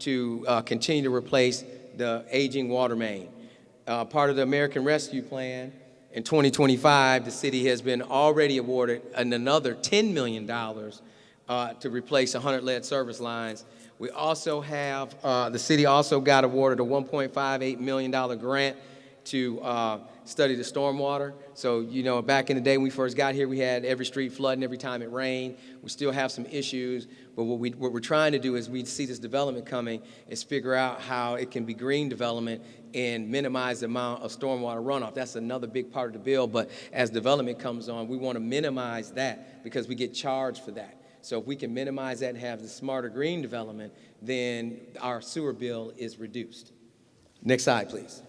to continue to replace the aging water main. Part of the American Rescue Plan, in 2025, the city has been already awarded another $10 million to replace 100 lead service lines. We also have, the city also got awarded a $1.58 million grant to study the stormwater. So, you know, back in the day when we first got here, we had every street flooding every time it rained. We still have some issues, but what we're trying to do is we see this development coming is figure out how it can be green development and minimize the amount of stormwater runoff. That's another big part of the bill, but as development comes on, we want to minimize that because we get charged for that. So if we can minimize that and have the smarter green development, then our sewer bill is reduced. Next slide, please.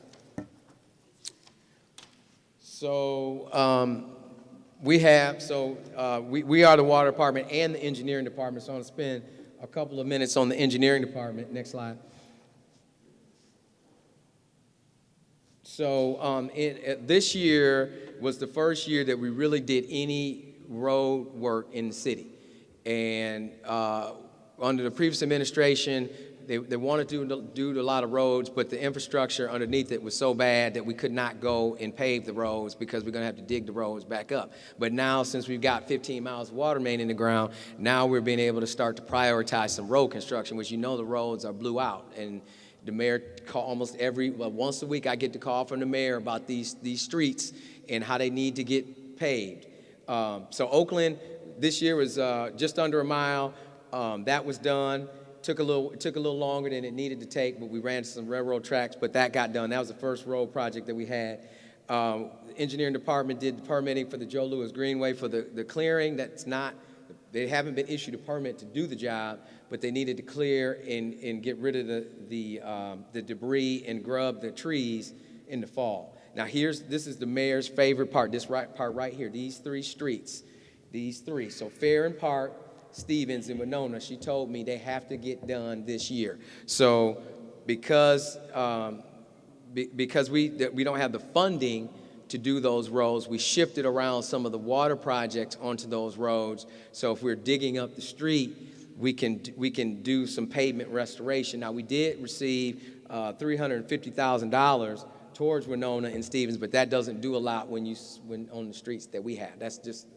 So we are the water department and the engineering department, so I'm going to spend a couple of minutes on the engineering department. Next slide. So this year was the first year that we really did any road work in the city. And under the previous administration, they wanted to do a lot of roads, but the infrastructure underneath it was so bad that we could not go and pave the roads because we're going to have to dig the roads back up. But now, since we've got 15 miles of water main in the ground, now we're being able to start to prioritize some road construction, which you know the roads are blew out. And the mayor almost once a week I get the call from the mayor about these streets and how they need to get paved. So Oakland this year was just under a mile. That was done. Took a little longer than it needed to take, but we ran some railroad tracks, but that got done. That was the first road project that we had. The engineering department did the permitting for the Joe Louis Greenway for the clearing. They haven't been issued a permit to do the job, but they needed to clear and get rid of the debris and grub the trees in the fall. Now this is the mayor's favorite part, this part right here, these three streets, So Fair and Park, Stevens, and Winona, she told me they have to get done this year. So because we don't have the funding to do those roads, we shifted around some of the water projects onto those roads. So if we're digging up the street, we can do some pavement restoration. Now we did receive $350,000 towards Winona and Stevens, but that doesn't do a lot when on the streets that we have. That's just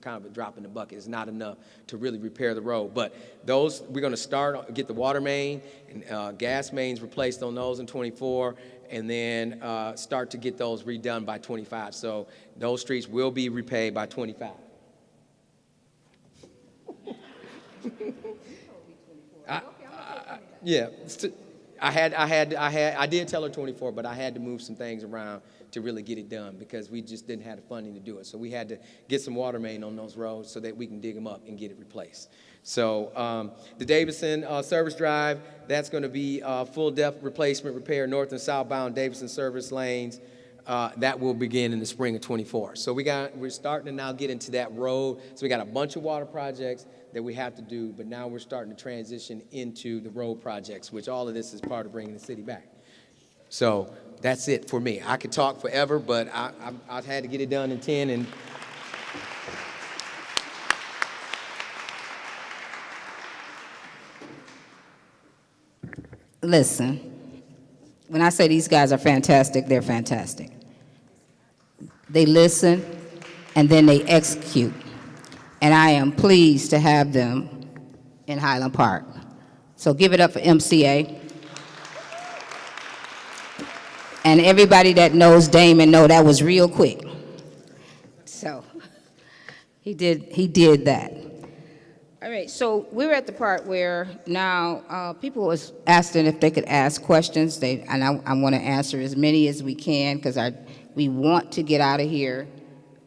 kind of a drop in the bucket. It's not enough to really repair the road. But those, we're going to get the water main and gas mains replaced on those in 24, and then start to get those redone by 25. So those streets will be repaid by 25. Yeah, I did tell her 24, but I had to move some things around to really get it done because we just didn't have the funding to do it. So we had to get some water main on those roads so that we can dig them up and get it replaced. So the Davidson service drive, that's going to be full depth replacement repair north and southbound Davidson service lanes. That will begin in the spring of 24. So we're starting to now get into that road. So we got a bunch of water projects that we have to do, but now we're starting to transition into the road projects, which all of this is part of bringing the city back. So that's it for me. I could talk forever, but I've had to get it done in 10. And listen, when I say these guys are fantastic, they're fantastic. They listen, and then they execute. And I am pleased to have them in Highland Park. So give it up for MCA. And everybody that knows Damon know that was real quick. So he did that. All right, so we're at the part where now people was asking if they could ask questions. I want to answer as many as we can because we want to get out of here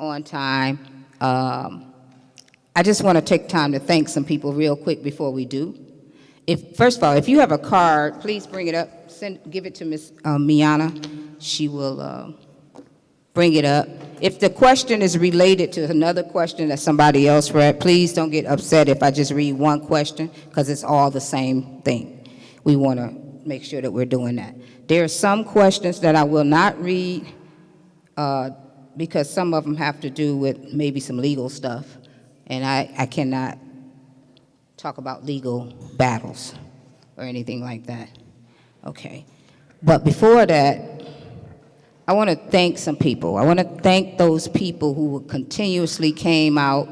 on time. I just want to take time to thank some people real quick before we do. First of all, if you have a card, please bring it up. Give it to Ms. Miana. She will bring it up. If the question is related to another question that somebody else read, please don't get upset if I just read one question because it's all the same thing. We want to make sure that we're doing that. There are some questions that I will not read because some of them have to do with maybe some legal stuff, and I cannot talk about legal battles or anything like that. Okay. But before that, I want to thank some people. I want to thank those people who continuously came out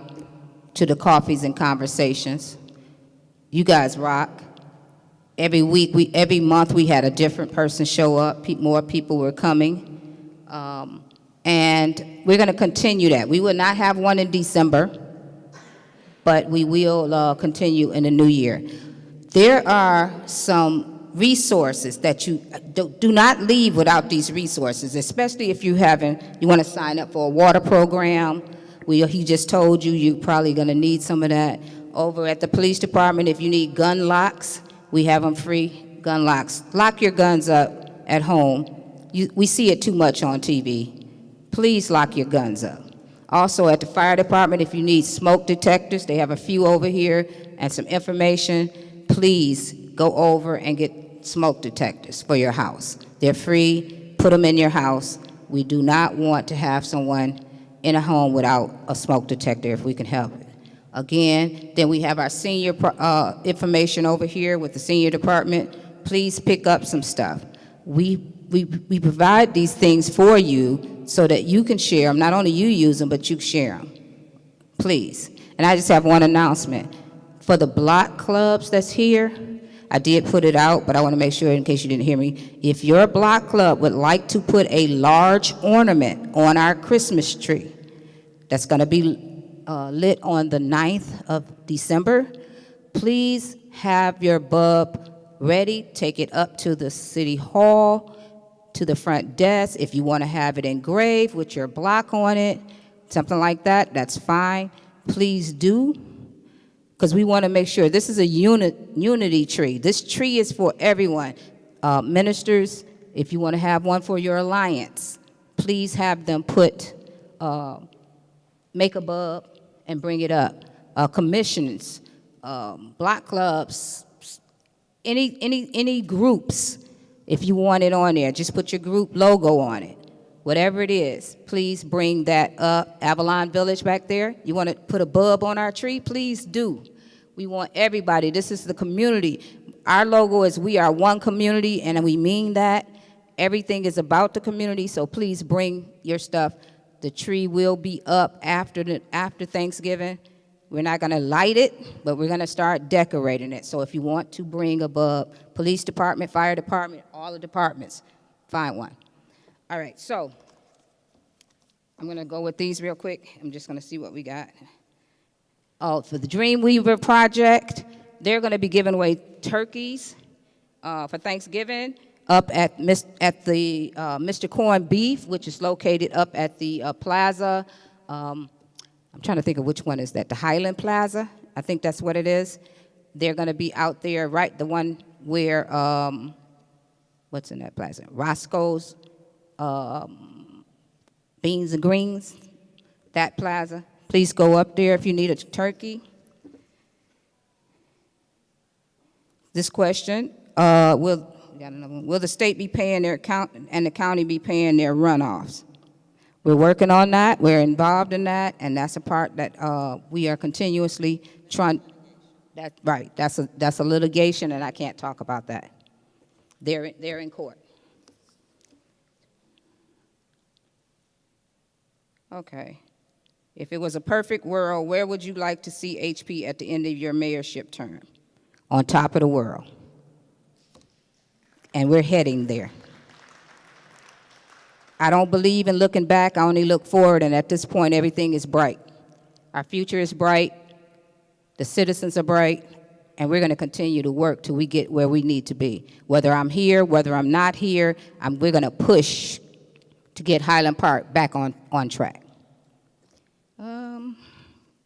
to the coffees and conversations. You guys rock. Every week, every month, we had a different person show up. More people were coming. And we're going to continue that. We will not have one in December, but we will continue in the new year. There are some resources that you do not leave without these resources, especially if you want to sign up for a water program. He just told you you're probably going to need some of that. Over at the police department, if you need gun locks, we have them free, gun locks. Lock your guns up at home. We see it too much on TV. Please lock your guns up. Also at the fire department, if you need smoke detectors, they have a few over here and some information. Please go over and get smoke detectors for your house. They're free. Put them in your house. We do not want to have someone in a home without a smoke detector if we can help it. Again, then we have our senior information over here with the senior department. Please pick up some stuff. We provide these things for you so that you can share them. Not only you use them, but you share them. Please. And I just have one announcement. For the block clubs that's here, I did put it out, but I want to make sure in case you didn't hear me. If your block club would like to put a large ornament on our Christmas tree that's going to be lit on the 9th of December, please have your bulb ready. Take it up to the city hall, to the front desk. If you want to have it engraved with your block on it, something like that, that's fine. Please do, because we want to make sure this is a unity tree. This tree is for everyone. Ministers, if you want to have one for your alliance, please have them make a bulb and bring it up. Commissions, block clubs, any groups, if you want it on there, just put your group logo on it. Whatever it is, please bring that up. Avalon Village back there, you want to put a bulb on our tree? Please do. We want everybody. This is the community. Our logo is we are one community, and we mean that. Everything is about the community, so please bring your stuff. The tree will be up after Thanksgiving. We're not going to light it, but we're going to start decorating it. So if you want to bring a bulb, police department, fire department, all the departments, find one. All right, so I'm going to go with these real quick. I'm just going to see what we got. Oh, for the Dreamweaver project, they're going to be giving away turkeys for Thanksgiving up at the Mr. Corn Beef, which is located up at the plaza. I'm trying to think of which one is that, the Highland Plaza? I think that's what it is. They're going to be out there, right, the one where, what's in that plaza? Roscoe's Beans and Greens, that plaza. Please go up there if you need a turkey. This question, will the state be paying their and the county be paying their runoffs? We're working on that. We're involved in that, and that's a part that we are continuously trying. That's right. That's a litigation, and I can't talk about that. They're in court. Okay. If it was a perfect world, where would you like to see HP at the end of your mayorship term? On top of the world. And we're heading there. I don't believe in looking back. I only look forward, and at this point, everything is bright. Our future is bright. The citizens are bright, and we're going to continue to work till we get where we need to be. Whether I'm here, whether I'm not here, we're going to push to get Highland Park back on track.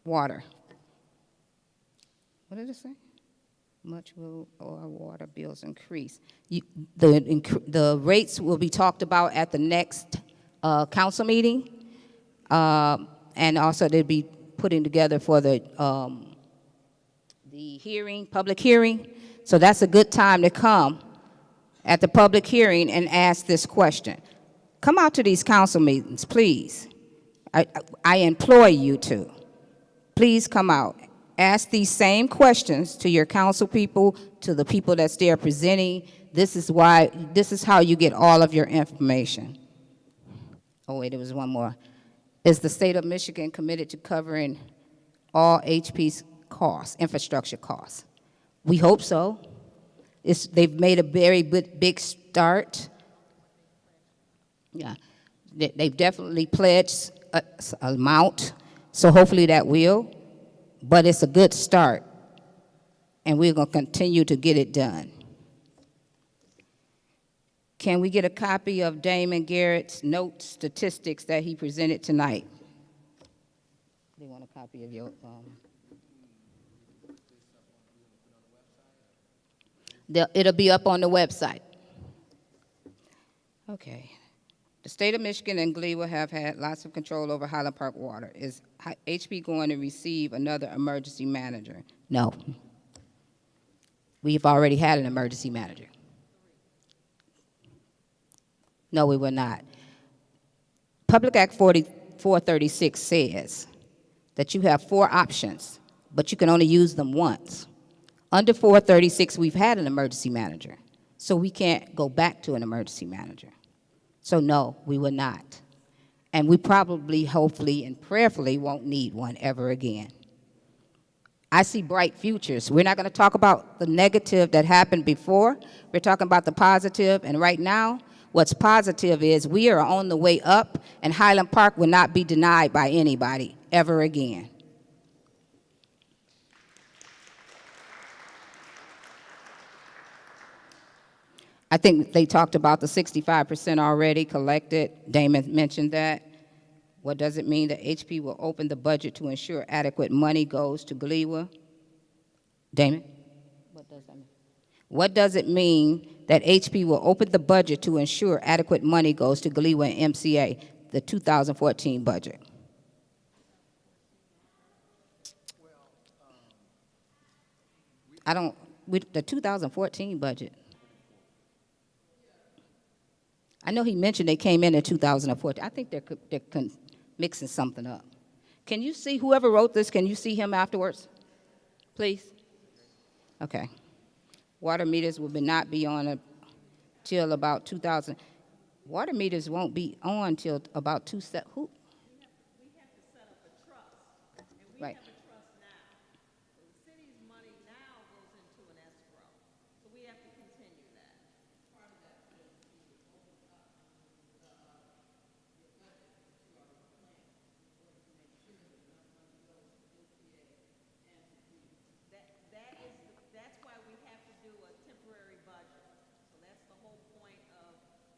Water. What did it say? Much will our water bills increase. The rates will be talked about at the next council meeting, and also they'll be putting together for the hearing, public hearing. So that's a good time to come at the public hearing and ask this question. Come out to these council meetings, please. I implore you to. Please come out. Ask these same questions to your council people, to the people that's there presenting. This is how you get all of your information. Oh, wait, there was one more. Is the state of Michigan committed to covering all HP's costs, infrastructure costs? We hope so. They've made a very big start. Yeah, they've definitely pledged an amount, so hopefully that will, but it's a good start, and we're going to continue to get it done. Can we get a copy of Damon Garrett's note statistics that he presented tonight? They want a copy of your, it'll be up on the website. Okay. The state of Michigan and Glee will have had lots of control over Highland Park water. Is HB going to receive another emergency manager? No. We've already had an emergency manager. No, we will not. Public Act 436 says that you have 4 options, but you can only use them once. Under 436, we've had an emergency manager, so we can't go back to an emergency manager. So no, we will not. And we probably, hopefully, and prayerfully won't need one ever again. I see bright futures. We're not going to talk about the negative that happened before. We're talking about the positive, and right now, what's positive is we are on the way up, and Highland Park will not be denied by anybody ever again. I think they talked about the 65% already collected. Damon mentioned that. What does it mean that HP will open the budget to ensure adequate money goes to GLEWA? Damon? What does that mean? What does it mean that HP will open the budget to ensure adequate money goes to GLEWA and MCA, the 2014 budget? The 2014 budget. I know he mentioned they came in 2014. I think they're mixing something up. Can you see whoever wrote this? Can you see him afterwards, please? Okay. Water meters will not be on till about 2000. Water meters won't be on till about who? We have to set up a trust, and we right. Have a trust now. So the city's money now goes into an escrow, so we have to continue that. Part of that is that's why we have to do a temporary budget. So that's the whole point of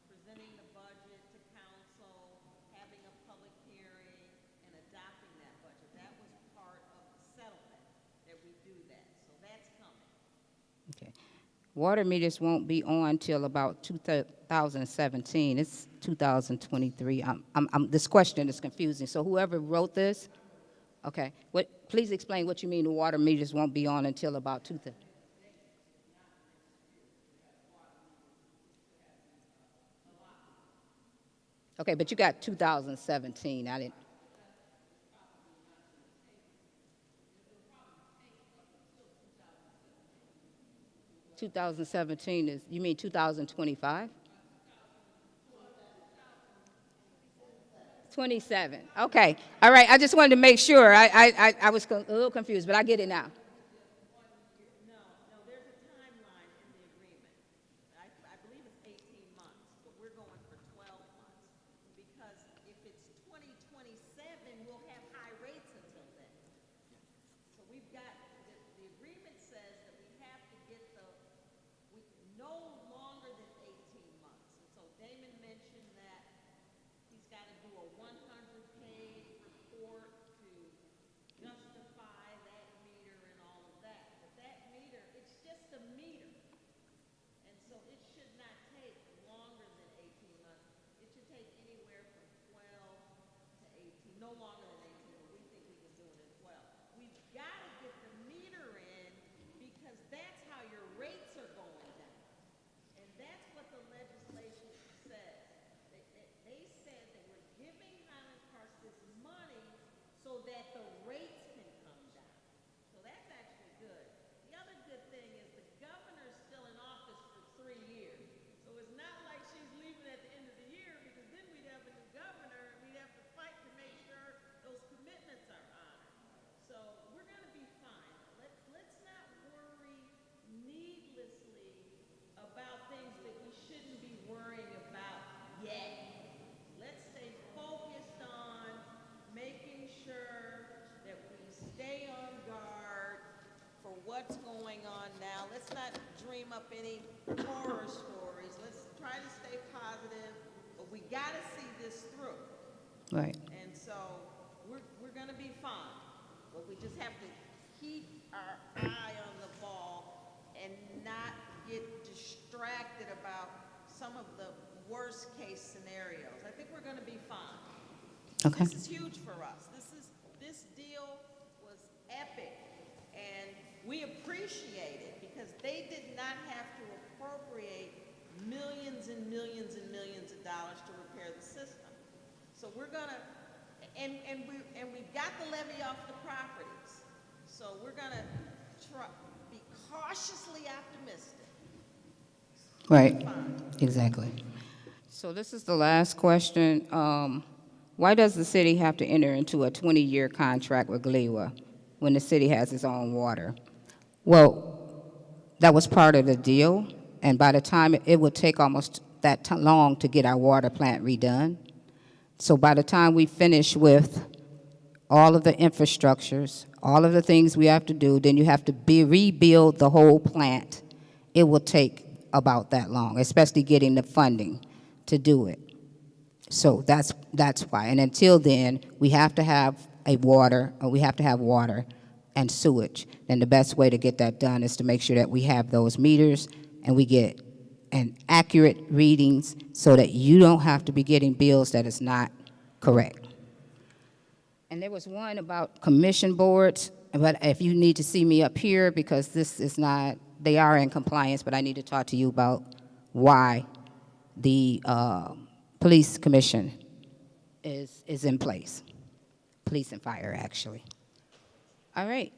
presenting the budget to council, having a public hearing, and adopting that budget. That was part of the settlement that we do that. So that's coming. Okay. Water meters won't be on till about 2017. It's 2023. This question is confusing. So whoever wrote this, okay, please explain what you mean the water meters won't be on until about 2000. Okay, but you got 2017. I didn't. $2017 is, you mean 2025? 27. Okay. All right. I just wanted to make sure. I was a little confused, but I get it now. No, there's a timeline in the agreement. I believe it's 18 months, but we're going for 12 months because if it's 2027, we'll have high rates until then. So we've got the agreement says that we have to get no longer than 18 months. And so Damon mentioned that he's got to do a 100-page report to justify that meter and all of that. But that meter, it's just a meter. And so it should not take longer than 18 months. It should take anywhere from 12 to 18, no longer than 18, but we think we can do it in 12. We've got to get the meter in because that's how your rates are going down. And that's what the legislation says. They said that we're giving Highland Park this money so that the rates can come down. So that's actually good. The other good thing is the governor's still in office for 3 years. So it's not like she's leaving at the end of the year because then we'd have a new governor and we'd have to fight to make sure those commitments are honored. So let's not dream up any horror stories. Let's try to stay positive, but we got to see this through. Right. And so we're going to be fine, but we just have to keep our eye on the ball and not get distracted about some of the worst case scenarios. I think we're going to be fine. Okay. This is huge for us. This deal was epic, and we appreciate it because they did not have to appropriate millions and millions and millions of dollars to repair the system. So we're gonna, and we've got the levy off the properties. So we're gonna be cautiously optimistic. Right. Fine. Exactly. So this is the last question. Why does the city have to enter into a 20-year contract with GLEWA when the city has its own water? Well, that was part of the deal, and by the time it would take almost that long to get our water plant redone. So by the time we finish with all of the infrastructures, all of the things we have to do, then you have to rebuild the whole plant. It will take about that long, especially getting the funding to do it. So that's why. And until then, we have to have water and sewage. And the best way to get that done is to make sure that we have those meters and we get an accurate readings so that you don't have to be getting bills that is not correct. And there was one about commission boards, but if you need to see me up here, because this is not, they are in compliance, but I need to talk to you about why the police commission is in place. Police and fire, actually. All right.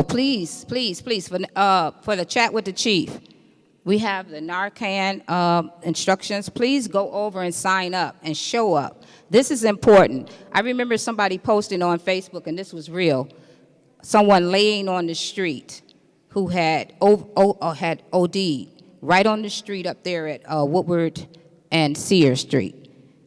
Please, for the chat with the chief, we have the Narcan instructions. Please go over and sign up and show up. This is important. I remember somebody posting on Facebook, and this was real, someone laying on the street who had OD'd right on the street up there at Woodward and Sears Street.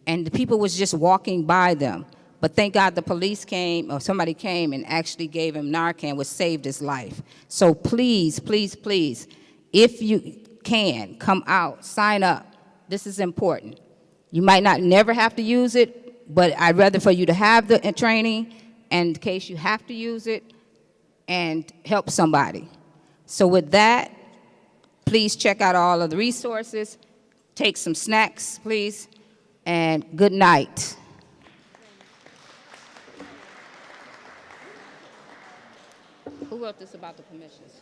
And the people was just walking by them. But thank God the police came, or somebody came and actually gave him Narcan, which saved his life. So please, please, please, if you can, come out, sign up. This is important. You might not never have to use it, but I'd rather for you to have the training, and in case you have to use it, and help somebody. So with that, please check out all of the resources. Take some snacks, please, and good night. Who wrote this about the commissions?